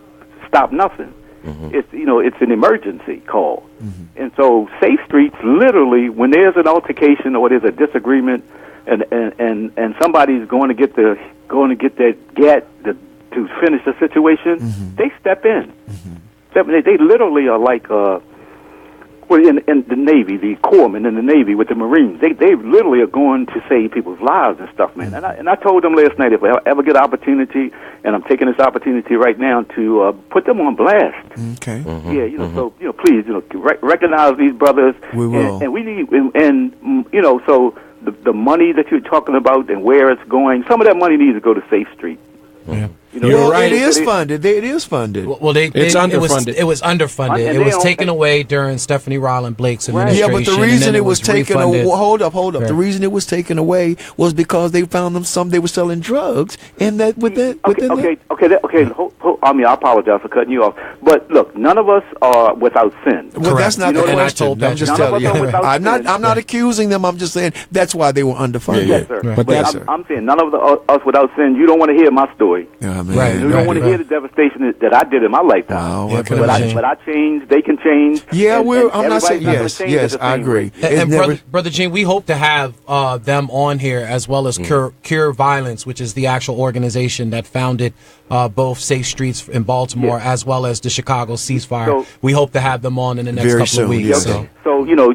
stop nothing. It's, you know, it's an emergency call. And so Safe Streets, literally, when there's an altercation or there's a disagreement and somebody's going to get to finish the situation, they step in. They literally are like in the Navy, the corpsmen in the Navy with the Marines. They literally are going to save people's lives and stuff, man. And I told them last night, if I ever get an opportunity, and I'm taking this opportunity right now to put them on blast. Okay. Yeah, you know, so, you know, please, you know, recognize these brothers. We will. And we need, and you know, so the money that you're talking about and where it's going, some of that money needs to go to Safe Street. Yeah. You know, Well, right. it is funded. It is funded. Well, It's underfunded. It was underfunded. And It was they taken away during Stephanie Ryland Blake's Right. administration. Yeah, but the and reason then it was taken away, refunded. hold up. Right. The reason it was taken away was because they found they were selling drugs, and that within Okay. I mean, I apologize for cutting you off, but look, none of us are without sin. Well, that's not You the know, and I question. told I'm just None telling of you. us are without I'm sin. not accusing them. I'm just saying that's why they were underfunded. Yes, sir. But But that's I'm saying none of us without sin. You don't want to hear my story. yeah, man. Right. You don't want to hear the devastation that I did in my lifetime. Wow, Yeah, I can but imagine. But I changed. They can change. Yeah, and I'm not saying everybody's gonna change yes, at the I same agree. rate. It's And never- Brother Jayne, we hope to have them on here as well as Cure Violence, which is the actual organization that founded both Safe Streets in Baltimore as well as the Chicago ceasefire. So- We hope to have them on in the next Very couple soon, of weeks. yeah. So. So, you know,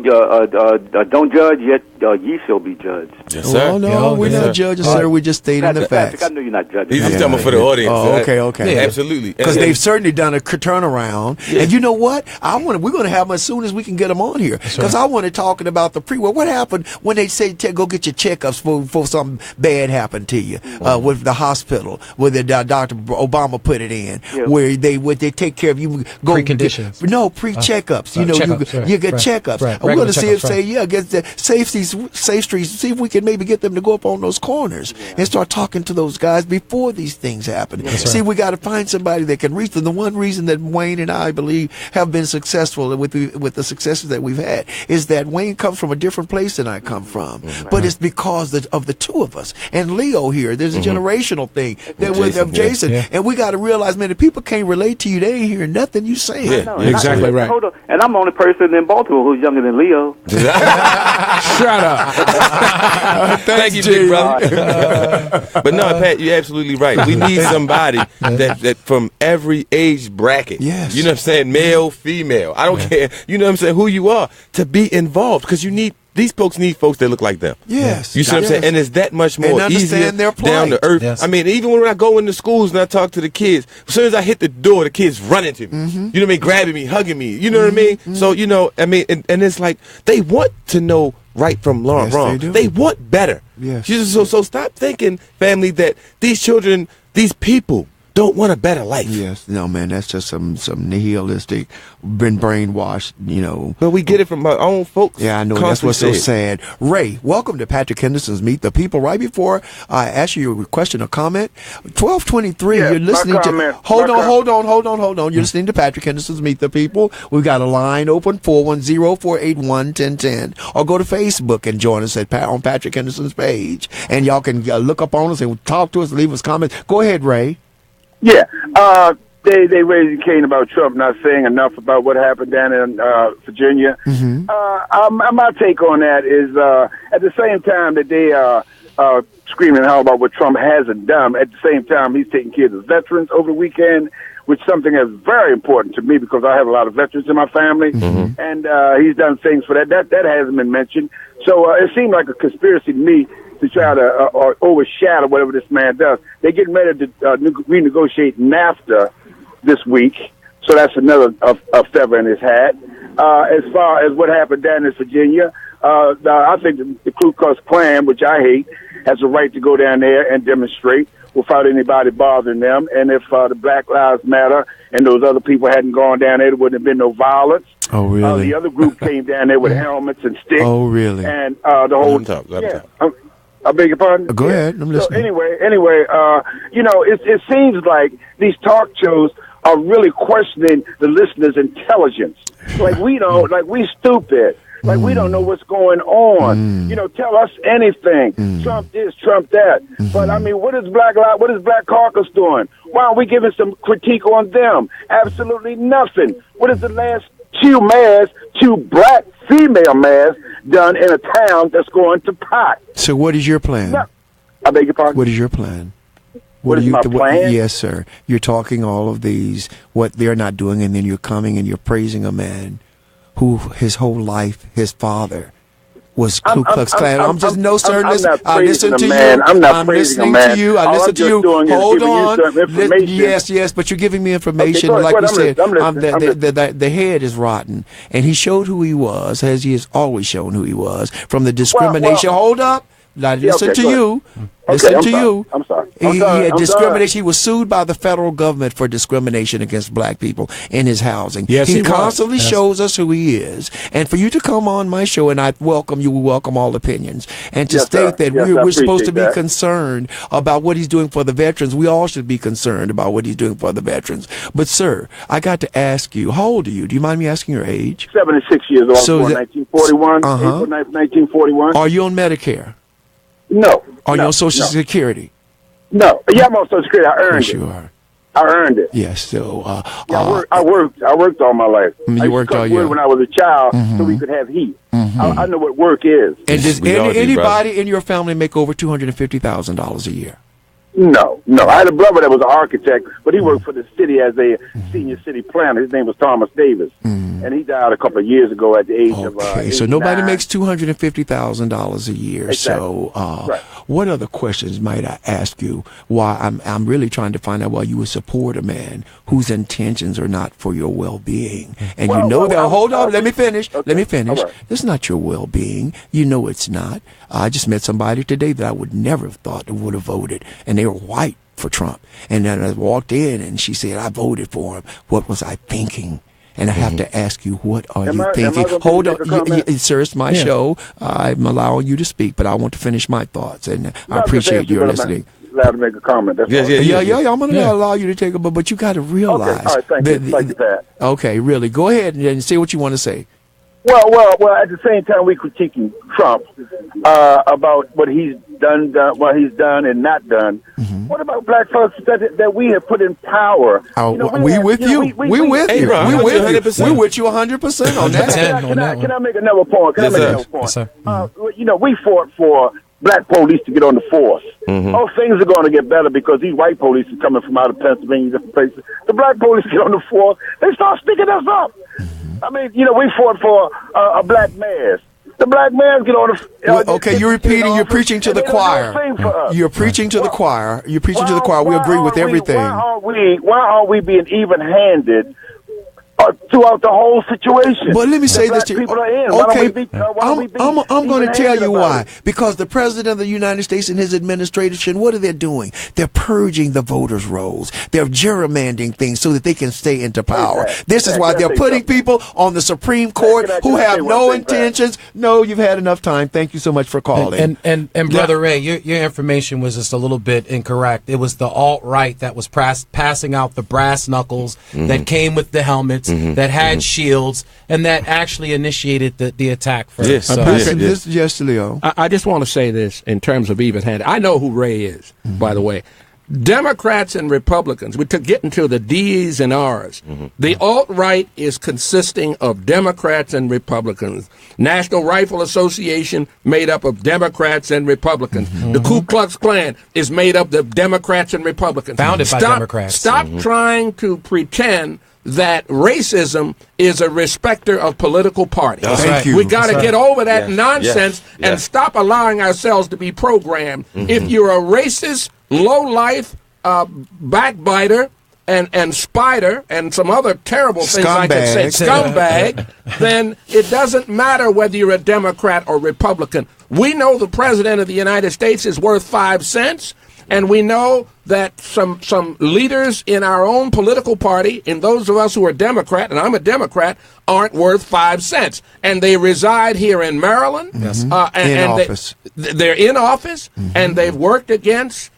don't judge, yet ye shall be judged. Yes, sir. Oh no, Yeah, we're yeah. not judges, sir. We're just stating the Patrick, facts. I know you're not judging. He's talking for the audience. Oh, okay. Yeah, absolutely. Because And- they've certainly done a turnaround, and you know what? We're going to have them as soon as we can get them on here. Because I want to talking about the pre-war. What happened when they say go get your checkups for something bad happened to you with the hospital where Dr. Obama put it in, where they take care of you. Go Pre-conditions. Pre-checkups. You know, checkups, right, you get right, checkups. right. We're going to see Regular if checkups, get the safe streets. See if we can maybe get them to go up on those corners and start talking to those guys before these things happen. See, we got to find somebody that can reach them. The one reason that Wayne and I believe have been successful with the successes that we've had is that Wayne comes from a different place than I come from, but it's because of the two of us. And Leo here, there's a generational thing that with Jason, and we got to realize, man, if people can't relate to you, they ain't hearing nothing you saying. No, Exactly right. Hold on. And I'm the only person in Baltimore who's younger than Leo. Shut up. Thank you, big brother. But no, Pat, you're absolutely right. We need somebody that from every age bracket. Yes. You know what I'm saying? Male, female. I don't care. You know what I'm saying? Who you are to be involved, because these folks need folks that look like them. Yes. You see what I'm saying? And it's that much more And easier, understand their plight. down to earth. Yes. I mean, even when I go into schools and I talk to the kids, as soon as I hit the door, the kids running to me. You know what I mean? Grabbing me, hugging me. You know what I mean? So, you know, I mean, and it's like they want to know right from wrong. Yes, they do. They want better. Yes. So stop thinking, family, that these children, these people don't want a better life. Yes, no, man, that's just some nihilistic, been brainwashed, But we get it from our own folks. Yeah, I know. That's what's so sad. Ray, welcome to Patrick Henderson's Meet the People. Right before I ask you a question or comment, 1223, you're listening to... Hold on. You're listening to Patrick Henderson's Meet the People. We've got a line open, 410-481-1010. Or go to Facebook and join us on Patrick Henderson's page. And y'all can look up on us and talk to us, leave us comments. Go ahead, Ray. Yeah, they raised Cain about Trump not saying enough about what happened down in Virginia. Mm-hmm. My take on that is at the same time that they are screaming out about what Trump hasn't done, at the same time he's taking care of the veterans over the weekend, which is something that's very important to me because I have a lot of veterans in my family, and he's done things for that. That hasn't been mentioned. So it seemed like a conspiracy to me to try to overshadow whatever this man does. They're getting ready to renegotiate NAFTA this week, so that's another a feather in his hat. As far as what happened down in Virginia, I think the Ku Klux Klan, which I hate, has a right to go down there and demonstrate without anybody bothering them. And if the Black Lives Matter and those other people hadn't gone down there, there wouldn't have been no violence. Oh, really? The other group came down there with helmets and sticks. Oh, really? And the whole... I beg your pardon? Go ahead. I'm listening. So anyway, it seems like these talk shows are really questioning the listeners' intelligence. Like we stupid. Like we don't know what's going on. Tell us anything. Trump this, Trump that. But I mean, what is Black Caucus doing? Why aren't we giving some critique on them? Absolutely nothing. What is the last two black female mayors done in a town that's going to pot? So what is your plan? No, I beg your pardon? What is your plan? What is my plan? Yes, sir. You're talking all of these, what they're not doing, and then you're coming and you're praising a man who his whole life, his father, was Ku Klux Klan. I listen to you. I'm listening to you. I listen to you. Hold on. Yes, but you're giving me information. Okay, like you said, the head is rotten. And he showed who he was, as he has always shown who he was, from the discrimination. Hold up. Listen to you. Listen to you. I'm sorry. He had discrimination. He was sued by the federal government for discrimination against black people in his housing. Yes, he constantly shows us who he is. And for you to come on my show, and I welcome you, we welcome all opinions, and to state that we're supposed to be concerned about what he's doing for the veterans. We all should be concerned about what he's doing for the veterans. But, sir, I got to ask you, how old are you? Do you mind me asking your age? 76 years old. So 1941. April 1941. Are you on Medicare? No. Are you on Social Security? No. Yeah, I'm on Social Security. I earned it. You are. I earned it. Yes. So I worked all my life. You worked all your life when I was a child, so we could have heat. I know what work is. And does anybody in your family make over $250,000 a year? No. I had a brother that was an architect, but he worked for the city as a senior city planner. His name was Thomas Davis, and he died a couple of years ago at the age of 89. So nobody makes $250,000 a year. Exactly. So what other questions might I ask you? Why I'm really trying to find out why you would support a man whose intentions are not for your well-being, and hold on, let me finish. Okay. Let me finish. Right. It's not your well-being. You know it's not. I just met somebody today that I would never have thought would have voted, and they were white for Trump. And then I walked in and she said, I voted for him. What was I thinking? And I have to ask you, what are you thinking? Hold on, sir, it's my show. I'm allowing you to speak, but I want to finish my thoughts, and I appreciate your listening. Allowed to make a comment. That's I'm going to allow you to take a, but you got to realize. Okay, all right, thank you. That. Okay, really, go ahead and say what you want to say. Well. At the same time, we critiquing Trump about what he's done and not done. What about black folks that we have put in power? We with you. We're with you. We're with you 100% on that. Can I make another point? We fought for black police to get on the force. Oh, things are going to get better because these white police are coming from out of Pennsylvania, different places. The black police get on the force, they start sticking us up. I mean, we fought for a black mayor. The black man get on the... okay, you're repeating. You're preaching to the choir. You're preaching to the choir. You're preaching to the choir. We agree with everything. Why aren't we being even-handed throughout the whole situation. But let me say this to you. Okay, I'm going to tell you why. Because the President of the United States and his administration, what are they doing? They're purging the voters' rolls. They're gerrymandering things so that they can stay into power. This is why they're putting people on the Supreme Court who have no intentions. No, you've had enough time. Thank you so much for calling. And Brother Ray, your information was just a little bit incorrect. It was the alt-right that was passing out the brass knuckles that came with the helmets, that had shields, and that actually initiated the attack first. Yes. So, Yes, Leo. I just want to say this in terms of even-handed. I know who Ray is, by the way. Democrats and Republicans, we took getting to the D's and R's. The alt-right is consisting of Democrats and Republicans. National Rifle Association made up of Democrats and Republicans. The Ku Klux Klan is made up of Democrats and Republicans. Founded by Democrats. Stop trying to pretend that racism is a respecter of political parties. Thank you. We got to get over that nonsense and stop allowing ourselves to be programmed. If you're a racist, low-life backbiter and spider and some other terrible things I could say, scumbag, then it doesn't matter whether you're a Democrat or Republican. We know the President of the United States is worth 5 cents. And we know that some leaders in our own political party, and those of us who are Democrat, and I'm a Democrat, aren't worth 5 cents. And they reside here in Maryland. They're in office, and they've worked against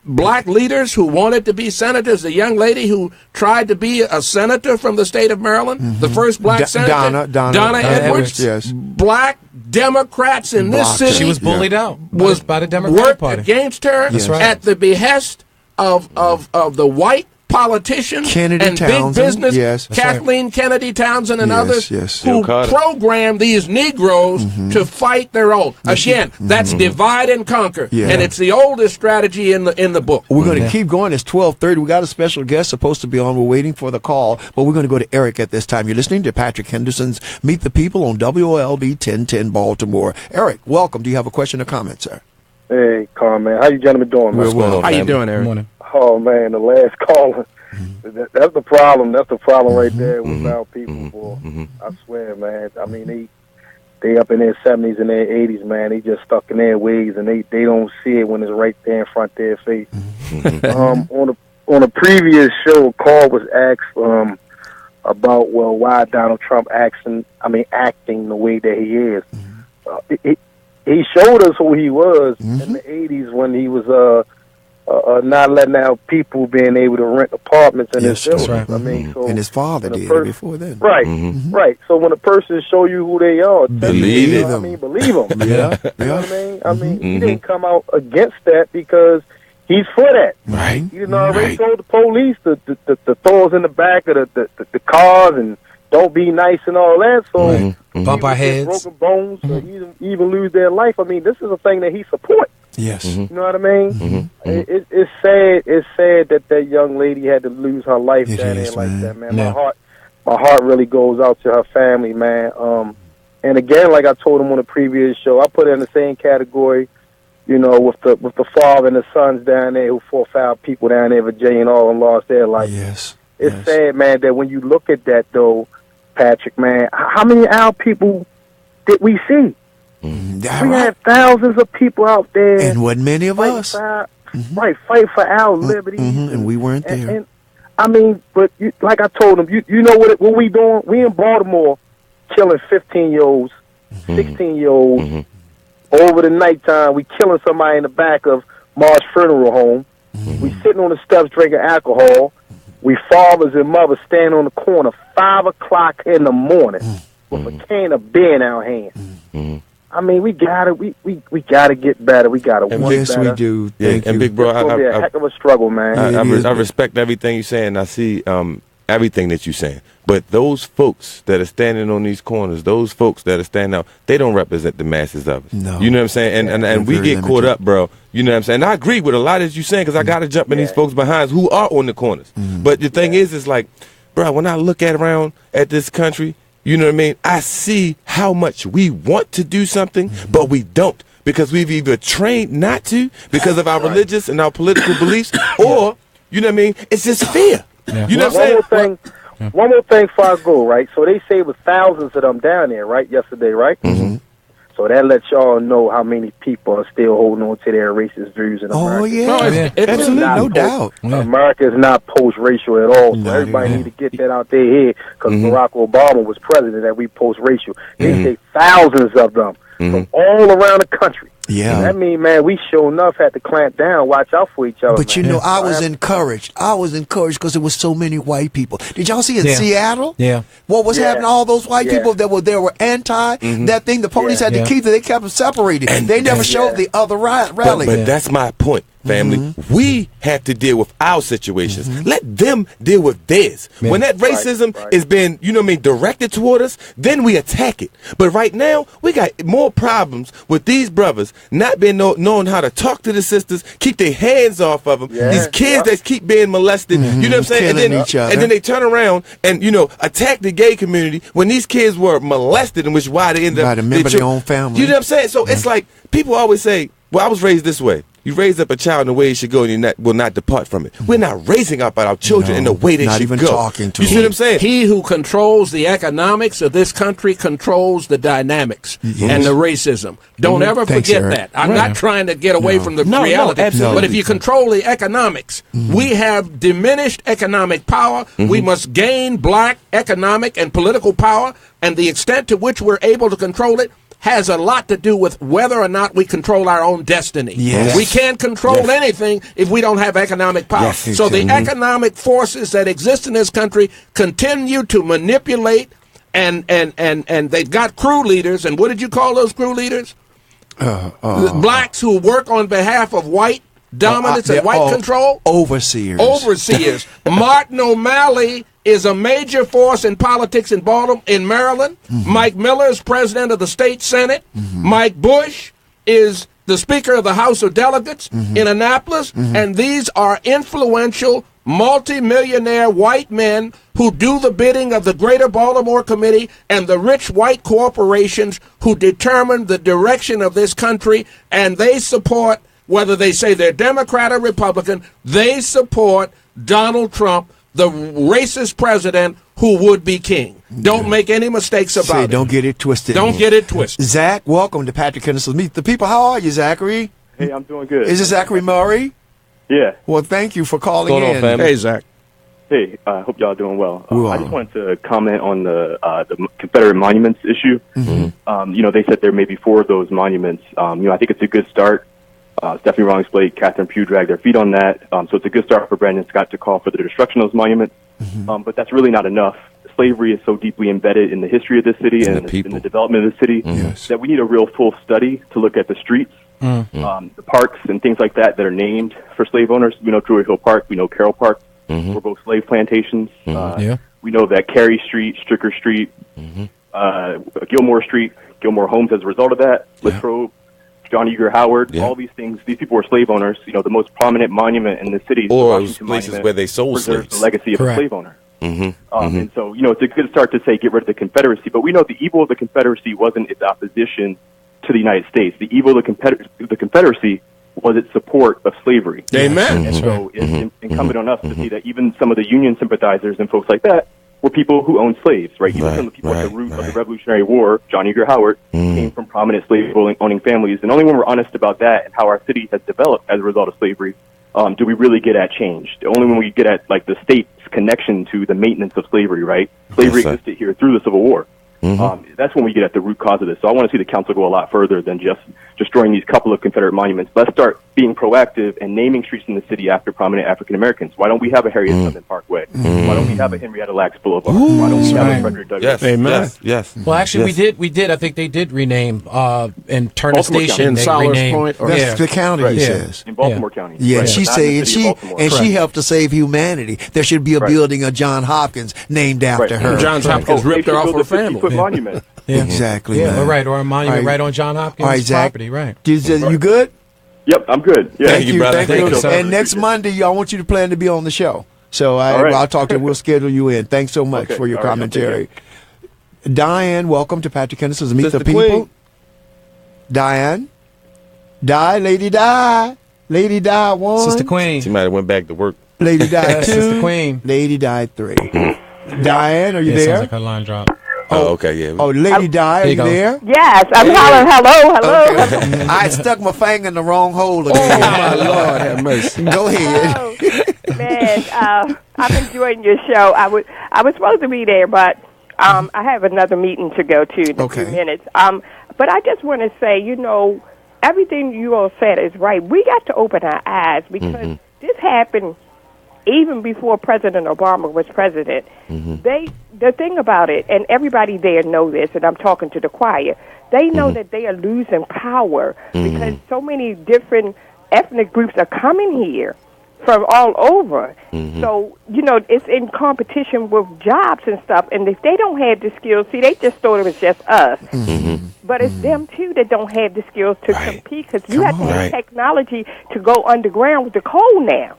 black leaders who wanted to be senators. The young lady who tried to be a senator from the state of Maryland, the first black senator, Donna Edwards. Yes. Black Democrats in this city. She was bullied out by the Democratic worked Party against her at the behest of the white politicians Kennedy and Townsend. big business, Yes. Kathleen Kennedy Townsend and others who Carter. programmed these Negroes to fight their own. Again, that's divide and conquer, and it's the oldest strategy in the book. We're going to keep going. It's 12:30. We got a special guest supposed to be on. We're waiting for the call, but we're going to go to Eric at this time. You're listening to Patrick Henderson's Meet the People on WOLB 1010 Baltimore. Eric, welcome. Do you have a question or comment, sir? Hey, Carmen. How you gentlemen doing? How you doing, Eric? Good morning. Oh, man, the last caller. That's the problem. That's the problem right there with our people, boy. I swear, man. I mean, they up in their 70s and their 80s, man. They just stuck in their ways, and they don't see it when it's right there in front of their face. On a previous show, a call was asked about, well, why Donald Trump acting the way that he is. He showed us who he was in the 80s when he was not letting out people being able to rent apartments in his buildings. Right. I mean, so and his father did it before then. Right, right. So when a person show you who they are, believe them. Believe them. You know what I mean? He didn't come out against that because he's for that. Right. He didn't already told the police to throw us in the back of the cars and don't be nice and all that. So bump our heads, broken bones, or even lose their life. I mean, this is a thing that he supports. Yes. You know what I mean? It's sad. It's sad that young lady had to lose her life down there like that, man. My heart really goes out to her family, man. And again, like I told him on the previous show, I put it in the same category, you know, with the father and the sons down there who 4 or 5 people down there in Virginia all lost their life. Yes. It's sad, man, that when you look at that, though, Patrick, man, how many our people did we see? We had thousands of people out there, and wasn't many of us. Fight for our liberty, and we weren't there. And I mean, but like I told them, you know what we doing? We in Baltimore killing 15-year-olds, 16-year-olds over the nighttime. We killing somebody in the back of Marsh Funeral Home. We sitting on the steps drinking alcohol. We fathers and mothers standing on the corner 5 o'clock in the morning with a can of beer in our hand. I mean, we gotta get better. We gotta want better. Yes, we do. Thank you. And big bro, it's gonna be a heck of a struggle, man. I respect everything you're saying. I see everything that you're saying. But those folks that are standing on these corners, those folks that are standing out, they don't represent the masses of us. No. You know what I'm saying? And we get caught up, bro. You know what I'm saying? And I agree with a lot that you're saying because I got to jump in these folks behind who are on the corners. But the thing is like, bro, when I look around at this country, you know what I mean? I see how much we want to do something, but we don't because we've either trained not to because of our religious and our political beliefs, or, you know what I mean? It's just fear. You know what I'm saying? One more thing before I go, right? So they say it was thousands of them down there, right, yesterday, right? Mm-hmm. So that lets y'all know how many people are still holding on to their racist views in America. Oh, yeah. Absolutely, no doubt. America is not post-racial at all, so everybody need to get that out their head, because Barack Obama was president that we post-racial. They say thousands of them from all around the country. Yeah. That mean, man, we sure enough had to clamp down, watch out for each other. But man. I was encouraged. I was encouraged because there was so many white people. Did y'all see in Seattle? Yeah. What was happening? All those white people that were anti that thing. The police had to keep them. They kept them separated. And they never showed the other rally. But that's my point, family. We have to deal with our situations. Let them deal with theirs. When that racism is being, directed toward us, then we attack it. But right now, we got more problems with these brothers not being knowing how to talk to the sisters, keep their hands off of them. These kids that keep being molested, you know what I'm saying? And then they turn around and, attack the gay community when these kids were molested, and which why they ended up a member of their own family. You know what I'm saying? So it's like people always say, well, I was raised this way. You raise up a child in the way he should go, and you will not depart from it. We're not raising up our children in the way they should go. Not even talking to them. You see what I'm saying? He who controls the economics of this country controls the dynamics and the racism. Don't ever forget that. I'm not trying to get away from the reality. But if you control the economics, we have diminished economic power. We must gain black economic and political power, and the extent to which we're able to control it has a lot to do with whether or not we control our own destiny. Yes. We can't control anything if we don't have economic power. Yes, so the economic forces that exist in this country continue to manipulate, and they've got crew leaders. And what did you call those crew leaders? Blacks who work on behalf of white dominance and white control? Overseers. Martin O'Malley is a major force in politics in Baltimore, in Maryland. Mike Miller is president of the state Senate. Mike Bush is the Speaker of the House of Delegates in Annapolis. And these are influential, multimillionaire white men who do the bidding of the Greater Baltimore Committee and the rich white corporations who determine the direction of this country. And they support, whether they say they're Democrat or Republican, they support Donald Trump, the racist president who would be king. Don't make any mistakes about it. Don't get it twisted. Don't get it twisted. Zach, welcome to Patrick Henderson Meet the People. How are you, Zachary? Hey, I'm doing good. Is it Zachary Murray? Yeah. Well, thank you for calling in. Hey, Zach. Hey, I hope y'all doing well. I just wanted to comment on the Confederate monuments issue. They said there may be 4 of those monuments. I think it's a good start. Stephanie Rawlings Blake, Catherine Pugh dragged their feet on that. So it's a good start for Brandon Scott to call for the destruction of those monuments. But that's really not enough. Slavery is so deeply embedded in the history of this city and in the development of the city that we need a real full study to look at the streets, the parks and things like that are named for slave owners. We know Druid Hill Park. We know Carroll Park. Were both slave plantations. We know that Carey Street, Stricker Street, Gilmore Street, Gilmore Homes as a result of that, Latrobe, John Eager Howard, all these things. These people were slave owners. The most prominent monument in the city, or places where they sold slaves, the legacy of a slave owner. And so, it's a good start to say get rid of the Confederacy. But we know the evil of the Confederacy wasn't its opposition to the United States. The evil of the Confederacy was its support of slavery. Amen. And so it's incumbent on us to see that even some of the Union sympathizers and folks like that were people who owned slaves, right? Even some of the people at the root of the Revolutionary War, John Eager Howard, came from prominent slave-owning families. And only when we're honest about that and how our city has developed as a result of slavery do we really get at change. Only when we get at, the state's connection to the maintenance of slavery, right? Slavery existed here through the Civil War. That's when we get at the root cause of this. So I want to see the council go a lot further than just destroying these couple of Confederate monuments. Let's start being proactive and naming streets in the city after prominent African Americans. Why don't we have a Harriet Tubman Parkway? Why don't we have a Henrietta Lacks Boulevard? Why don't we have a Frederick Douglass? Yes. Well, actually, we did. I think they did rename and turn a station. In Solars Point. That's the county, he says. In Baltimore County. Yeah, right. she helped to save humanity. There should be a building of John Hopkins named after her. John Hopkins ripped her off her family. Monument. Exactly. Yeah, or a monument right on John Hopkins' property. Right. You good? Yep, I'm good. Yeah. Thank you, brother. Thank you. And next Monday, I want you to plan to be on the show. So I'll talk to you. We'll schedule you in. Thanks so much for your commentary. Diane, welcome to Patrick Henderson's Meet the People. Queen. Diane? Lady Di. Lady Di 1. Sister Queen. She might have went back to work. Lady Di 2. Sister Queen. Lady Di 3. Diane, are you there? Sounds like her line dropped. Oh, okay, yeah. Oh, Lady Di, are you there? Yes, I'm hollering, hello. Okay. I stuck my finger in the wrong hole again. Oh, my Lord have mercy. Go ahead. Oh, man, I'm enjoying your show. I was supposed to be there, but I have another meeting to go to in a few minutes. But I just want to say, everything you all said is right. We got to open our eyes because this happened even before President Obama was president. The thing about it, and everybody there know this, and I'm talking to the choir, they know that they are losing power because so many different ethnic groups are coming here from all over. So, it's in competition with jobs and stuff, and if they don't have the skills, see, they just thought it was just us. But it's them, too, that don't have the skills to compete because you have to have technology to go underground with the coal now.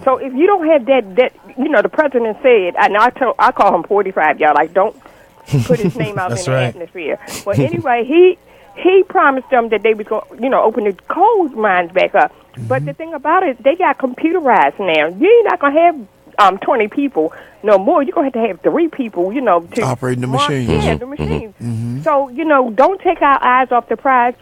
So if you don't have that, the president said, and I call him 45, y'all, like, don't put his name out in the atmosphere. But anyway, he promised them that they was going to, open the coal mines back up. But the thing about it, they got computerized now. You're not going to have 20 people no more. You're going to have 3 people, to operating the machines. Yeah, the machines. So, don't take our eyes off the prize.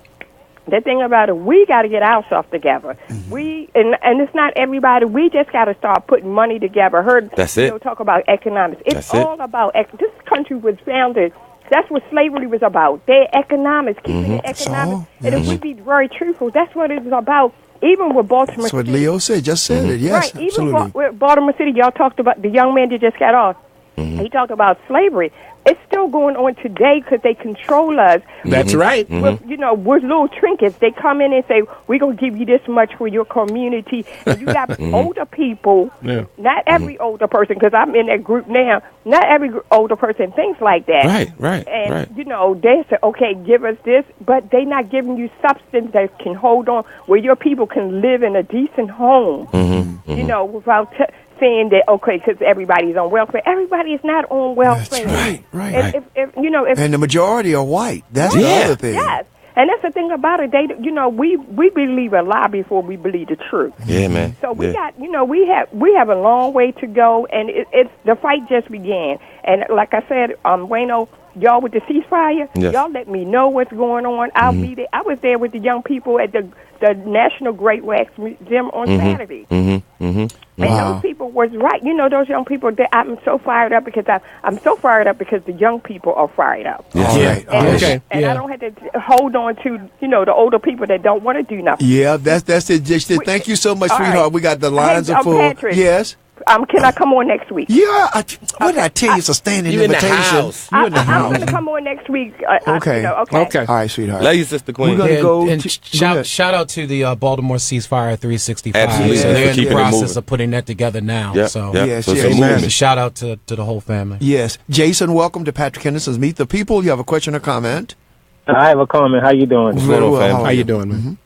The thing about it, we got to get ourselves together. We and it's not everybody. We just got to start putting money together. That's it. Talk about economics. It's all about this country was founded. That's what slavery was about. Their economics, keeping the economics. And if we be very truthful, that's what it was about. Even with Baltimore That's what City. Leo said. Just said it. Yes, right. absolutely. Even with Baltimore City, y'all talked about the young man that just got off. He talked about slavery. It's still going on today because they control us. That's right. With, with little trinkets. They come in and say, we're going to give you this much for your community. And you got older people, not every older person, because I'm in that group now, not every older person thinks like that. Right. And, they say, okay, give us this, but they're not giving you substance that can hold on, where your people can live in a decent home, without saying that, okay, because everybody's on welfare. Everybody is not on welfare. That's right. If and the majority are white. That's the other thing. Yes. And that's the thing about it. We believe a lie before we believe the truth. Yeah, man. So we got, we have a long way to go, and it's the fight just began. And like I said, Wayno, y'all with the ceasefire, y'all let me know what's going on. I'll be there. I was there with the young people at the National Great Wax Museum on Saturday. And those people was right. Those young people, I'm so fired up because I'm so fired up because the young people are fired up. Right. And I don't have to hold on to, the older people that don't want to do nothing. Yeah, that's it. Thank you so much, sweetheart. Right. We got the lines are full. Patrick, yes. Can I come on next week? Yeah. What did I tell you? It's a standing invitation. In the house. I'm going to come on next week. Okay. Okay. All right, sweetheart. Love you, Sister Queen. We're going to go. Shout out to the Baltimore Ceasefire 365. Absolutely. So they're in the process of putting that together now. Yes. Shout out to the whole family. Yes. Jason, welcome to Patrick Henderson's Meet the People. You have a question or comment? I have a comment. How you doing? Very well. How you doing, man?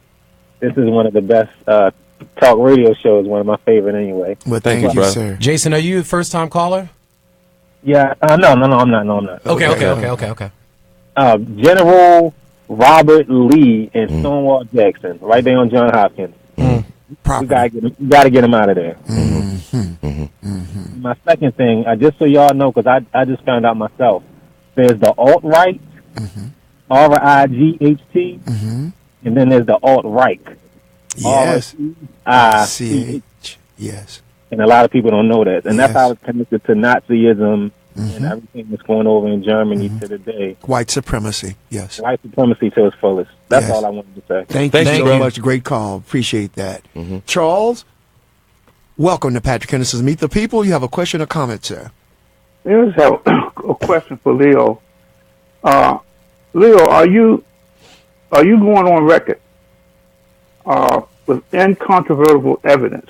This is one of the best talk radio shows, one of my favorite anyway. Well, thank you, sir. Jason, are you a first-time caller? Yeah. No, I'm not. Okay. General Robert Lee and Stonewall Jackson, right there on John Hopkins. We gotta get him out of there. My second thing, just so y'all know, because I just found out myself, there's the alt-right, RIGHT, and then there's the alt-right. Yes. RICH. Yes. And a lot of people don't know that. And that's how it's connected to Nazism and everything that's going over in Germany to today. White supremacy, yes. White supremacy to its fullest. That's all I wanted to say. Thank you very much. Great call. Appreciate that. Charles, welcome to Patrick Henderson's Meet the People. You have a question or comment, sir? I just have a question for Leo. Leo, are you going on record with incontrovertible evidence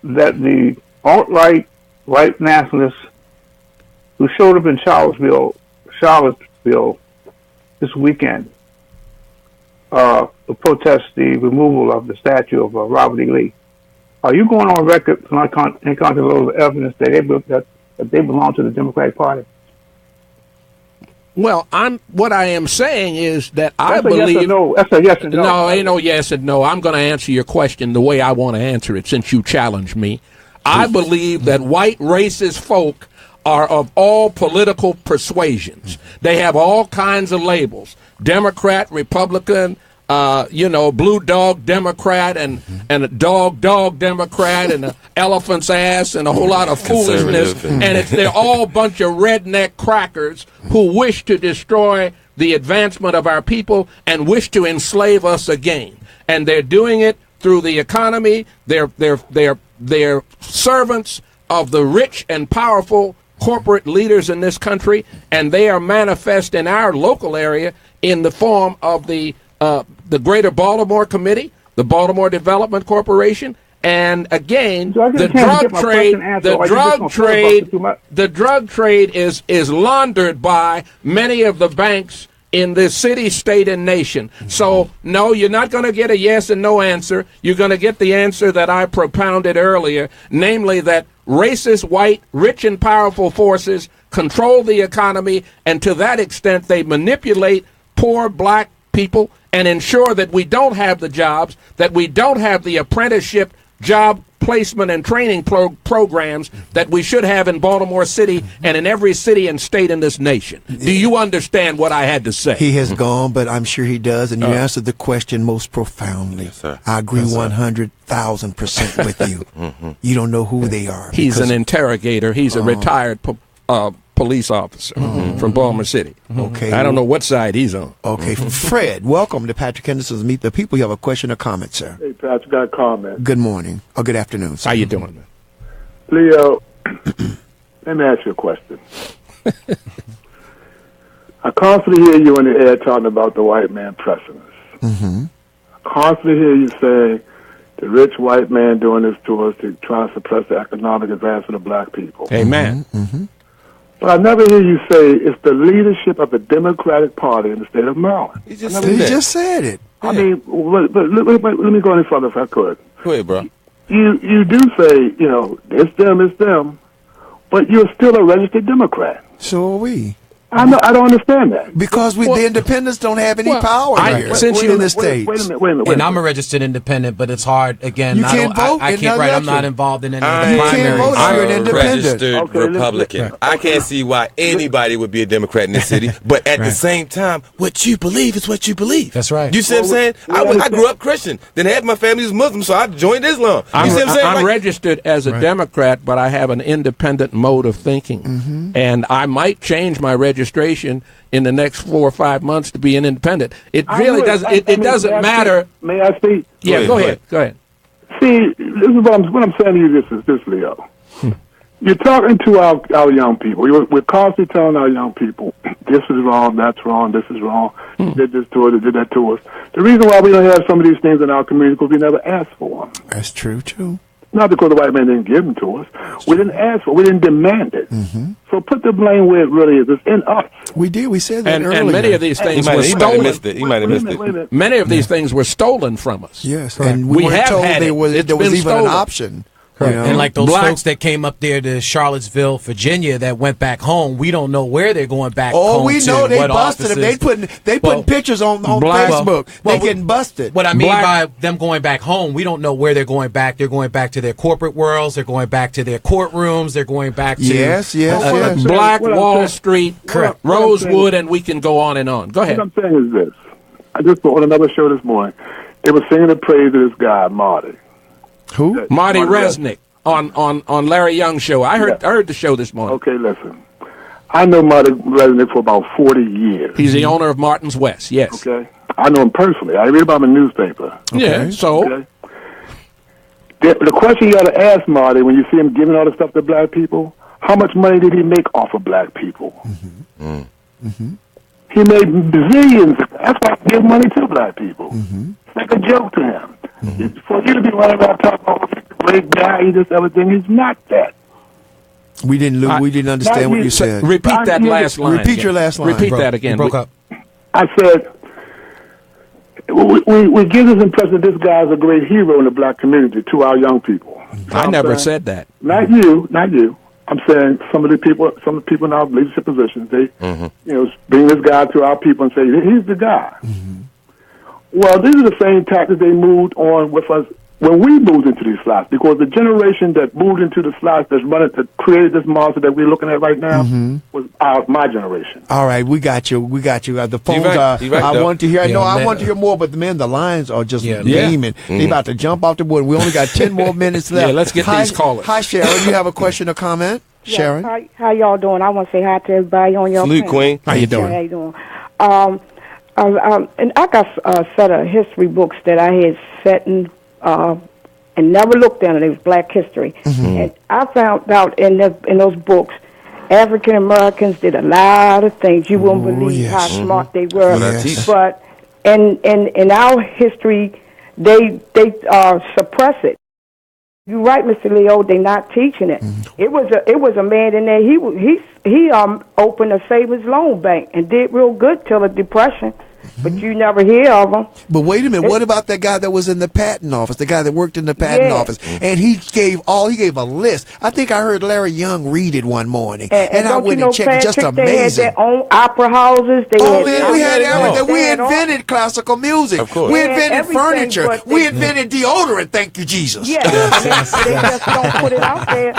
that the alt-right, white nationalists who showed up in Charlottesville this weekend to protest the removal of the statue of Robert E. Lee, are you going on record with incontrovertible evidence that they belong to the Democratic Party? Well, what I am saying is that I believe. Yes or no. That's a yes or no. No, ain't no yes and no. I'm going to answer your question the way I want to answer it since you challenged me. I believe that white racist folk are of all political persuasions. They have all kinds of labels: Democrat, Republican, blue dog Democrat, and a dog Democrat, and an elephant's ass, and a whole lot of foolishness. And they're all a bunch of redneck crackers who wish to destroy the advancement of our people and wish to enslave us again. And they're doing it through the economy. They're servants of the rich and powerful corporate leaders in this country, and they are manifest in our local area in the form of the Greater Baltimore Committee, the Baltimore Development Corporation, and again, the drug trade is laundered by many of the banks in this city, state, and nation. So, no, you're not going to get a yes and no answer. You're going to get the answer that I propounded earlier, namely that racist, white, rich, and powerful forces control the economy, and to that extent, they manipulate poor black people and ensure that we don't have the jobs, that we don't have the apprenticeship, job placement, and training programs that we should have in Baltimore City and in every city and state in this nation. Do you understand what I had to say? He has gone, but I'm sure he does, and you answered the question most profoundly. Yes, sir. I agree Yes, sir. 100,000% with you. You don't know who they are. He's an interrogator. He's a retired police officer from Baltimore City. Okay. I don't know what side he's on. Okay. Fred, welcome to Patrick Henderson's Meet the People. You have a question or comment, sir? Hey, Patrick, got a comment. Good morning or good afternoon, sir. How you doing, man? Leo, let me ask you a question. I constantly hear you in the air talking about the white man pressing us. Mm-hmm. I constantly hear you say the rich white man doing this to us to try to suppress the economic advancement of black people. Amen. Mm-hmm. But I never hear you say it's the leadership of the Democratic Party in the state of Maryland. He just said it. I mean, but let me go any further if I could. Go ahead, bro. You do say, it's them, but you're still a registered Democrat. So are we. I don't understand that. Because the independents don't have any power here in the States. Wait a minute. And I'm a registered independent, but it's hard. Again, you can't vote. I can't. Right, I'm not involved in any primaries. I'm a registered Republican. I can't see why anybody would be a Democrat in this city. But at the same time, what you believe is what you believe. That's right. You see what I'm saying? I grew up Christian. Then half my family was Muslim, so I joined Islam. You see what I'm saying? I'm registered as a Democrat, but I have an independent mode of thinking. Mm-hmm. And I might change my registration in the next 4 or 5 months to be an independent. It really doesn't. It doesn't matter. May I speak? Yeah, go ahead. Go ahead. See, this is what I'm saying to you. This, Leo. You're talking to our young people. We're constantly telling our young people, this is wrong, that's wrong, this is wrong. They did this to us, they did that to us. The reason why we don't have some of these things in our community is because we never asked for them. That's true, too. Not because the white man didn't give them to us. We didn't ask for it. We didn't demand it. Mm-hmm. So put the blame where it really is. It's in us. We did. We said that earlier. And many of these things were stolen. He might have missed it. Many of these things were stolen from us. Yes, and we weren't told there was even an option. And like those folks that came up there to Charlottesville, Virginia, that went back home, we don't know where they're going back home. Oh, we know they busted them. They putting pictures on Facebook. They're getting busted. What I mean by them going back home, we don't know where they're going back. They're going back to their corporate worlds. They're going back to their courtrooms. They're going back to yes. Black Wall Street, Rosewood, and we can go on and on. Go ahead. What I'm saying is this. I just on another show this morning, they were singing the praise of this guy, Marty. Who? Marty Resnick on Larry Young's show. I heard the show this morning. Okay, listen. I know Marty Resnick for about 40 years. He's the owner of Martin's West, yes. Okay. I know him personally. I read about him in the newspaper. Okay. Yeah, so? Okay. The question you got to ask Marty when you see him giving all the stuff to black people, how much money did he make off of black people? Mm-hmm. Mm-hmm. He made bazillions. That's why he gave money to black people. Mm-hmm. It's like a joke to him. Mm-hmm. For you to be running around talking about the great guy, he just everything, he's not that. We didn't understand what you said. Repeat that last line. Repeat your last line. Repeat that again. Broke up. I said, we give this impression that this guy is a great hero in the black community to our young people. I never said that. Not you. I'm saying some of the people in our leadership positions, they, bring this guy to our people and say, he's the guy. Mm-hmm. Well, these are the same tactics they moved on with us when we moved into these slots, because the generation that moved into the slots that created this monster that we're looking at right now was my generation. All right, we got you. The phones I want to hear. I want to hear more, but the lines are just beaming. They about to jump off the board. We only got 10 more minutes left. Yeah, let's get these callers. Hi, Sharon. You have a question or comment? Sharon? How y'all doing? I want to say hi to everybody on your Salute, Queen. How you doing? How you doing? And I got a set of history books that I had set and never looked at it. It was Black history. And I found out in those books, African Americans did a lot of things. You wouldn't believe how smart they were. But in our history, they suppress it. You're right, Mr. Leo. They're not teaching it. It was a man in there. He opened a savings loan bank and did real good till the Depression. But you never hear of him. But wait a minute, what about that guy that was in the patent office, the guy that worked in the patent office? And he gave a list. I think I heard Larry Young read it one morning. And I went and checked. Just amazing. They had their own opera houses. We had everything. We invented classical music. Of course. We invented furniture. We invented deodorant, thank you, Jesus. Yeah, they just don't put it out there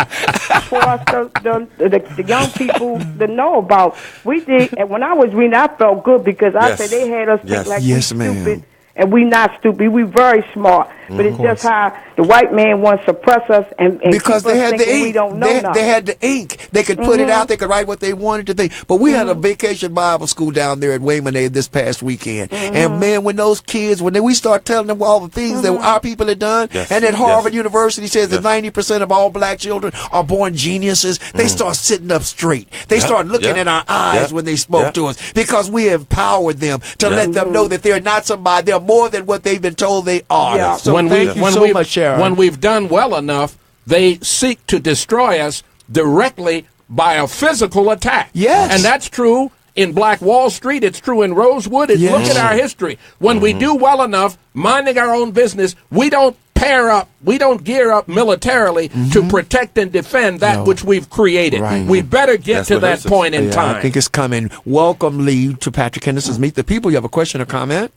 for us, the young people to know about. We did, and when I was reading, I felt good because I said they had us think like we stupid, and we not stupid. We very smart, but it's just how the white man wants to suppress us and because keep they us had the ink. we don't know they had the ink. They could put it out. They could write what they wanted to think. But we had a vacation Bible school down there at Waymanay this past weekend, and man, when those kids, we start telling them all the things that our people had done, and at Harvard University says that 90% of all black children are born geniuses, they start sitting up straight. They start looking in our eyes when they spoke to us because we empowered them to let them know that they're not somebody. They're more than what they've been told they are. So thank you so much, Sharon. When we've done well enough, they seek to destroy us directly by a physical attack. Yes. And that's true in Black Wall Street. It's true in Rosewood. Look at our history. When we do well enough, minding our own business, we don't pair up, we don't gear up militarily to protect and defend that which we've created. We better get to that point in time. I think it's coming. Welcome, Lee, to Patrick Henderson's Meet the People. You have a question or comment?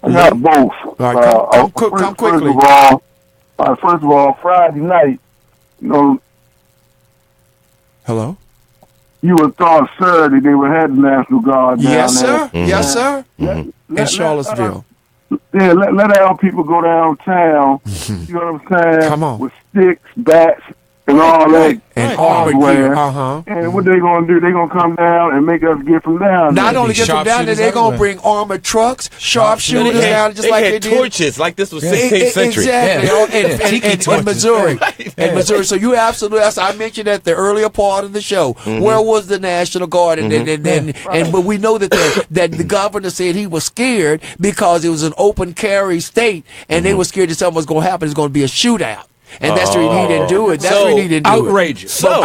I got both. All right, come quickly. First of all, Friday night, Hello? You would thought Saturday they would have the National Guard down yes, there. Sir. Yes, sir. In Charlottesville. Let our people go downtown, you know what I'm saying? Come on. With sticks, bats, and all that. And hardware. And what they going to do, they going to come down and make us get from down there. Not only get from down there, they're going to bring armored trucks, sharpshooters down just like they did. Torches, like this was 16th century. Exactly. In Missouri. In Missouri. So you absolutely, as I mentioned at the earlier part of the show, where was the National Guard? But we know that the governor said he was scared because it was an open carry state, and they were scared that something was going to happen. It's going to be a shootout. And that's the reason he didn't do it. That's the reason he didn't do it. Outrageous. So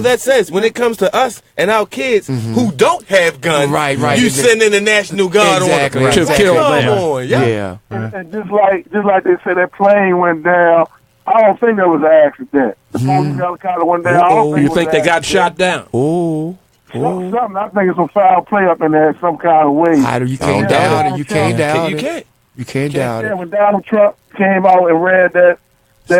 that says, when it comes to us and our kids who don't have guns, you send in the National Guard on them to kill them. Come on, yeah. And just like they said, that plane went down. I don't think that was an accident. The police helicopter went down. I don't think you think they got shot down? Something. I think it's a foul play up in there some kind of way. You can't doubt it. You can't doubt it. You can't doubt it. When Donald Trump came out and read that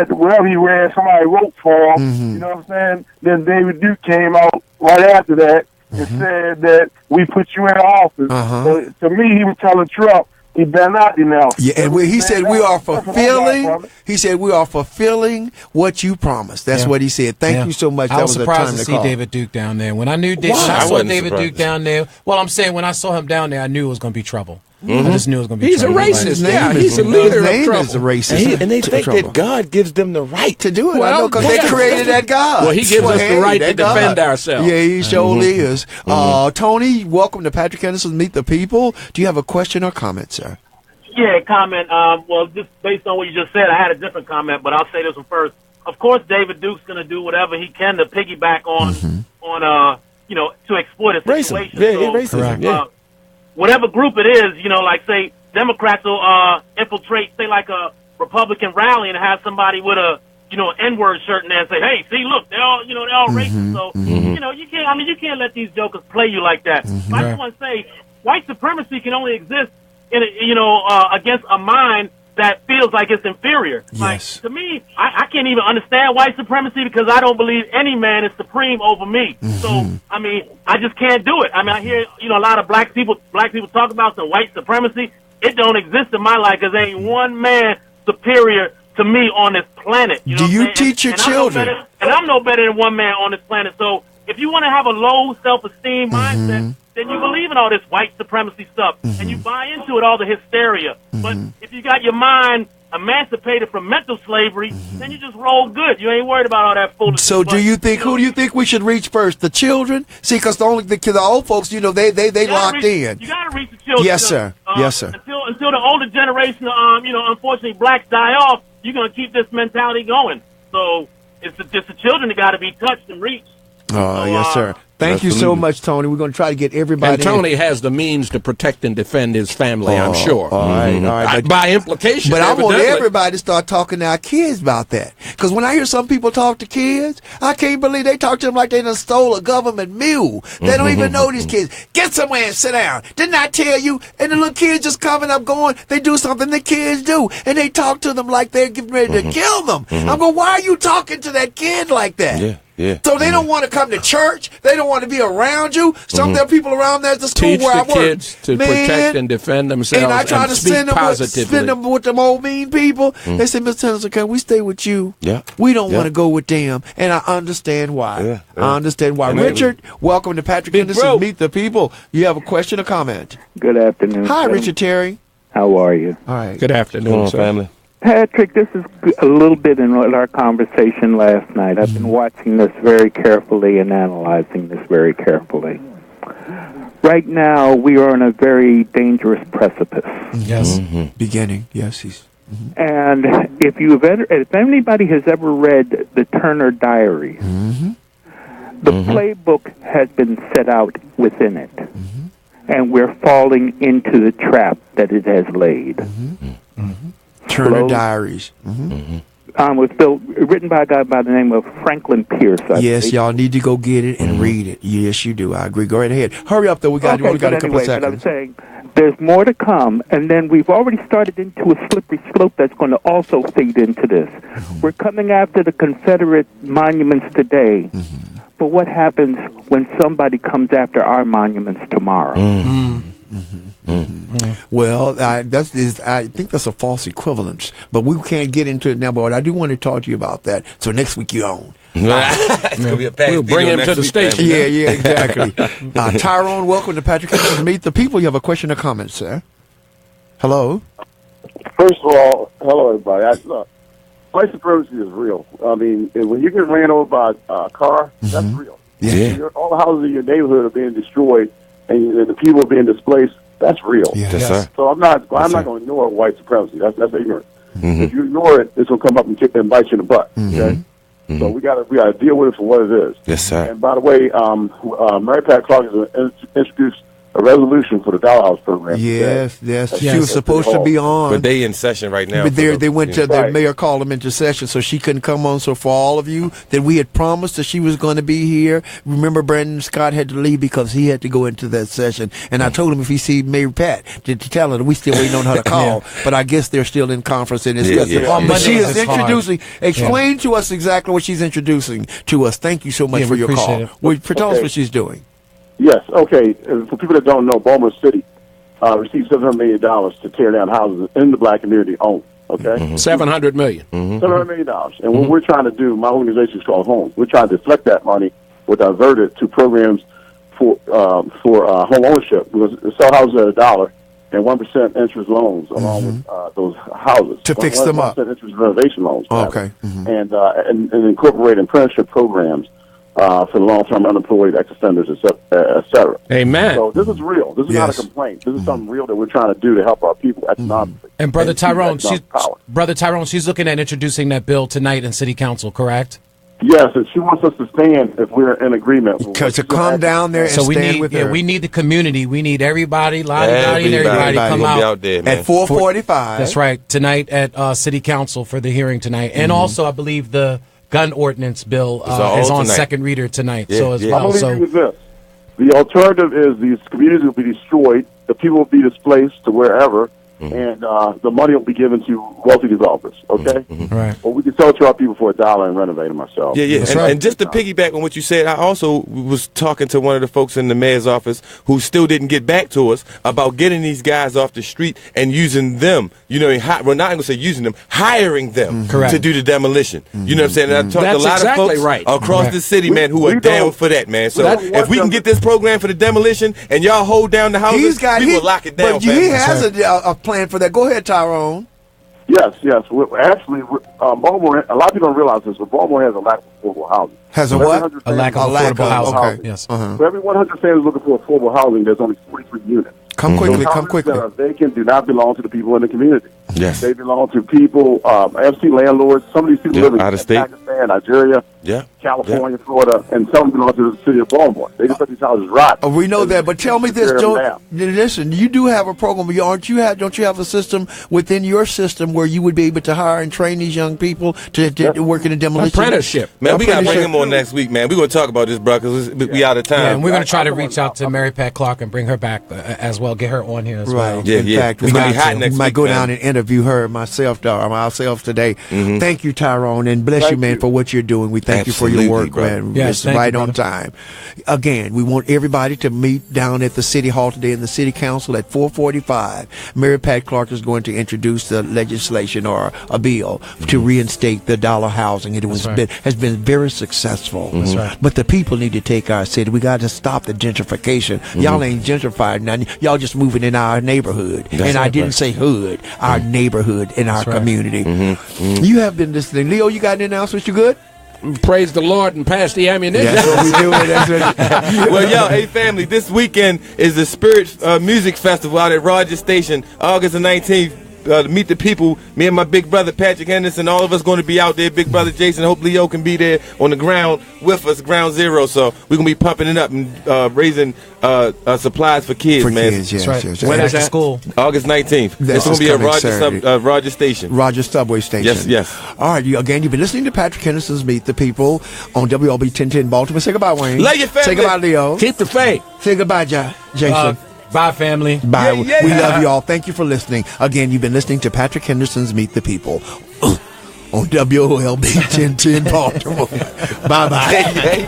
wherever he read, somebody wrote for him. You know what I'm saying? Then David Duke came out right after that and said that we put you in office. So, to me, he was telling Trump he better not denounce. Yeah, and he said we are fulfilling. He said we are fulfilling what you promised. That's what he said. Thank you so much. I was surprised to see David Duke down there. When I knew I saw David Duke down there. Well, I'm saying when I saw him down there, I knew it was going to be trouble. I just knew it was going to be trouble. He's a racist. He's a leader of trouble. He's a racist. And they think that God gives them the right to do it. Well, because they created that God. Well, he gives us the right to defend ourselves. Yeah, he sure is. Tony, welcome to Patrick Henderson's Meet the People. Do you have a question or comment, sir? Yeah, comment. Well, just based on what you just said, I had a different comment, but I'll say this one first. Of course, David Duke's going to do whatever he can to piggyback on to exploit a situation. Racism. Whatever group it is, like say Democrats will infiltrate, say like a Republican rally and have somebody with a N-word shirt in there and say, "Hey, see, look, they're all racist." So you can't let these jokers play you like that. I just want to say, white supremacy can only exist in against a mind that feels like it's inferior. Yes. Like, to me, I can't even understand white supremacy because I don't believe any man is supreme over me. So, I mean, I just can't do it. I mean, I hear, a lot of black people talk about some white supremacy. It don't exist in my life because there ain't one man superior to me on this planet. You know Do you teach your children? I'm no better than one man on this planet. So if you want to have a low self-esteem mindset, then you believe in all this white supremacy stuff, and you buy into it, all the hysteria. But if you got your mind emancipated from mental slavery, then you just roll good. You ain't worried about all that foolishness. So who do you think we should reach first? The children? See, because the old folks, they locked in. You got to reach the children. Yes, sir. Yes, sir. Until the older generation, unfortunately, blacks die off, you're going to keep this mentality going. So it's just the children that got to be touched and reached. Oh, yes, sir. Thank you so much, Tony. We're going to try to get everybody. And Tony has the means to protect and defend his family, I'm sure. All right. By implication. But I want everybody to start talking to our kids about that. Because when I hear some people talk to kids, I can't believe they talk to them like they done stole a government mule. They don't even know these kids. Get somewhere and sit down. Didn't I tell you? And the little kids just coming up going, they do something the kids do. And they talk to them like they're getting ready to kill them. I'm going, why are you talking to that kid like that? Yeah. Yeah. So they don't want to come to church. They don't want to be around you. Some of the people around there at the school Teach where I the work. kids to protect and defend themselves and I try to speak send positively. them with them old mean people. They say, Mr. Henderson, can we stay with you? Yeah. We don't want to go with them. And I understand why. Yeah. I understand why. And Richard, welcome to Patrick Henderson. Meet the People. You have a question or comment? Good afternoon. Hi, Richard Terry. How are you? All right. Good afternoon, sir. Family. Patrick, this is a little bit in our conversation last night. I've been watching this very carefully and analyzing this very carefully. Right now, we are on a very dangerous precipice. Yes. Beginning. Yes, he's. And if anybody has ever read the Turner Diaries, the playbook has been set out within it. And we're falling into the trap that it has laid. Turner Diaries. It was written by a guy by the name of Franklin Pierce. Yes, y'all need to go get it and read it. Yes, you do. I agree. Go right ahead. Hurry up, though. We got a couple of seconds. But I'm saying there's more to come, and then we've already started into a slippery slope that's going to also feed into this. We're coming after the Confederate monuments today, but what happens when somebody comes after our monuments tomorrow? Well, I think that's a false equivalence, but we can't get into it now. But I do want to talk to you about that. So next week you're on. We'll bring him to the station. Yeah, exactly. Tyrone, welcome to Patrick Henderson. Meet the People. You have a question or comment, sir? Hello. First of all, hello everybody. Look, white supremacy is real. I mean, when you get ran over by a car, that's real. Yeah. All the houses in your neighborhood are being destroyed, and the people are being displaced. That's real. Yes, sir. So I'm not going to ignore white supremacy. That's ignorant. If you ignore it, it's going to come up and bite you in the butt. Okay. So we got to deal with it for what it is. Yes, sir. And by the way, Mary Pat Clarke has introduced a resolution for the Dollhouse program. Yes. She was supposed to be on. But they in session right now. But they went to the mayor called them into session, so she couldn't come on. So for all of you that we had promised that she was going to be here, remember Brandon Scott had to leave because he had to go into that session. And I told him if he see Mary Pat to tell her that we still waiting on her to call. But I guess they're still in conference and discussing. But she is introducing. Explain to us exactly what she's introducing to us. Thank you so much for your call. Tell us what she's doing. Yes, okay. For people that don't know, Baltimore City received $700 million to tear down houses in the black community owned. Okay, $700 million. $700 million. And what we're trying to do, my organization is called Home. We're trying to deflect that money or divert it to programs for home ownership. Because sell houses at $1 and 1% interest loans along with those houses to fix them up. 1% interest renovation loans. Okay, and incorporate apprenticeship programs. For the long-term unemployed, ex-offenders, et cetera. Amen. So this is real. This is not a complaint. This is something real that we're trying to do to help our people economically. And Brother Tyrone, she's looking at introducing that bill tonight in City Council, correct? Yes, and she wants us to stand if we're in agreement. To come down there and stand with her. Yeah, we need the community. We need everybody, everybody come out there, at 4:45. That's right, tonight at City Council for the hearing tonight. And also, I believe the gun ordinance bill is on second reader tonight. So as well. I believe this. The alternative is these communities will be destroyed. The people will be displaced to wherever, and the money will be given to wealthy developers. Okay, right. Or we can sell it to our people for $1 and renovate them ourselves. Yeah. And just to piggyback on what you said, I also was talking to one of the folks in the mayor's office who still didn't get back to us about getting these guys off the street and using them. You know, we're not going to say using them, hiring them to do the demolition. You know what I'm saying? And I talked to a lot of folks across the city, man, who are down for that, man. So if we can get this program for the demolition and y'all hold down the houses, we will lock it down. But he has a plan for that. Go ahead, Tyrone. Yes. Actually, Baltimore, a lot of people don't realize this, but Baltimore has a lack of affordable housing. Has a what? A lack of affordable housing. Okay. Yes. For every 100 families looking for affordable housing, there's only 43 units. Come quickly. That are vacant do not belong to the people in the community. Yes. They belong to people, FC landlords. Some of these people live in out of state. Pakistan, Nigeria, California, Florida, and some belong to the city of Baltimore. They just let these houses rot. We know that, but tell me this, Joe. Listen, you do have a program. Don't you have a system within your system where you would be able to hire and train these young people to work in the demolition? Apprenticeship. Man, we got to bring him on next week, man. We're going to talk about this, bro, because we out of time. Yeah, and we're going to try to reach out to Mary Pat Clarke and bring her back as well, get her on here as well. Yeah, in fact, we might go down and interview her ourselves today. Thank you, Tyrone, and bless you, man, for what you're doing. We thank you for your work, man. Yes, it's right on time. Again, we want everybody to meet down at the City Hall today in the City Council at 4:45. Mary Pat Clarke is going to introduce the legislation or a bill to reinstate the dollar housing. It has been very successful. That's right. But the people need to take our city. We got to stop the gentrification. Y'all ain't gentrified now. Y'all just moving in our neighborhood. I didn't say hood. Our neighborhood in our community. You have been listening. Leo, you got any announcements? You good? Praise the Lord and pass the ammunition. That's what we do. Well, yo, hey, family, this weekend is the Spirit Music Festival out at Rogers Station, August the 19th. To meet the people, me and my big brother Patrick Henderson, all of us going to be out there. Big brother Jason, hope Leo can be there on the ground with us, ground zero. So we're going to be pumping it up and raising supplies for kids, man. Kids, yes, right. yes. When is that? School? August 19th. It's going to be at Rogers Station. Rogers Subway Station. Yes. All right, you've been listening to Patrick Henderson's Meet the People on WOLB 1010 Baltimore. Say goodbye, Wayne. Love your family. Say goodbye, Leo. Keep the faith. Say goodbye, Jason. Bye, family. Bye. We love you all. Thank you for listening. Again, you've been listening to Patrick Henderson's Meet the People on WOLB 1010 Baltimore. Bye-bye.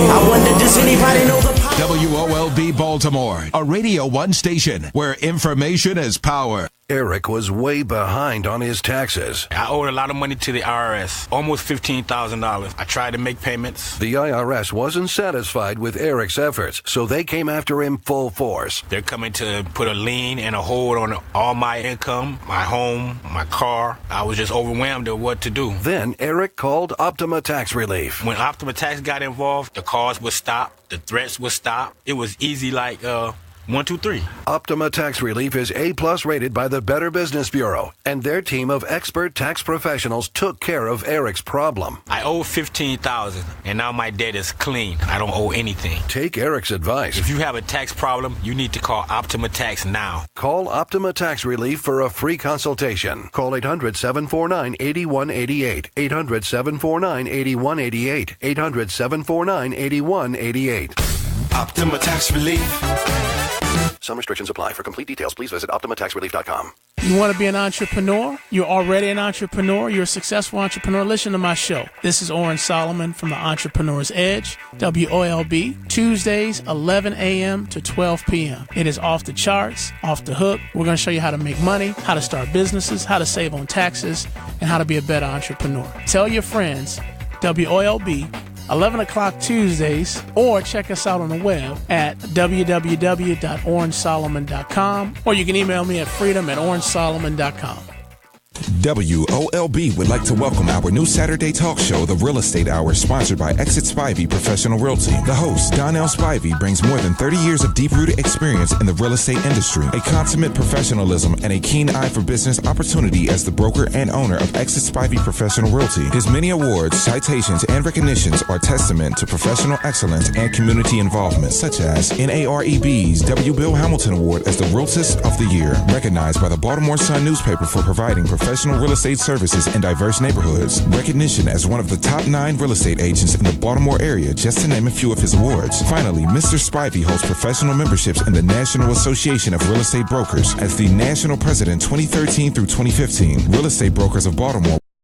I wonder, does anybody know the WOLB Baltimore, a Radio 1 station where information is power. Eric was way behind on his taxes. I owed a lot of money to the IRS, almost $15,000. I tried to make payments. The IRS wasn't satisfied with Eric's efforts, so they came after him full force. They're coming to put a lien and a hold on all my income, my home, my car. I was just overwhelmed at what to do. Then Eric called Optima Tax Relief. When Optima Tax got involved, the calls would stop, the threats would stop. It was easy like 1, 2, 3. Optima Tax Relief is A+ rated by the Better Business Bureau, and their team of expert tax professionals took care of Eric's problem. I owe $15,000, and now my debt is clean. I don't owe anything. Take Eric's advice. If you have a tax problem, you need to call Optima Tax now. Call Optima Tax Relief for a free consultation. Call 800-749-8188. 800-749-8188. 800-749-8188. Optima Tax Relief. Some restrictions apply. For complete details, please visit OptimaTaxRelief.com. You want to be an entrepreneur? You're already an entrepreneur. You're a successful entrepreneur. Listen to my show. This is Oren Solomon from The Entrepreneur's Edge, WOLB, Tuesdays, 11 a.m. to 12 p.m. It is off the charts, off the hook. We're going to show you how to make money, how to start businesses, how to save on taxes, and how to be a better entrepreneur. Tell your friends, WOLB, 11 o'clock Tuesdays, or check us out on the web at www.orangesolomon.com, or you can email me at freedom@orangesolomon.com. WOLB would like to welcome our new Saturday talk show, The Real Estate Hour, sponsored by Exit Spivey Professional Realty. The host, Donnell Spivey, brings more than 30 years of deep-rooted experience in the real estate industry, a consummate professionalism, and a keen eye for business opportunity as the broker and owner of Exit Spivey Professional Realty. His many awards, citations, and recognitions are testament to professional excellence and community involvement, such as NAREB's W. Bill Hamilton Award as the Realtist of the Year, recognized by the Baltimore Sun newspaper for providing professional professional real estate services in diverse neighborhoods. Recognition as one of the top 9 real estate agents in the Baltimore area, just to name a few of his awards. Finally, Mr. Spivey holds professional memberships in the National Association of Real Estate Brokers as the national president 2013 through 2015. Real Estate Brokers of Baltimore.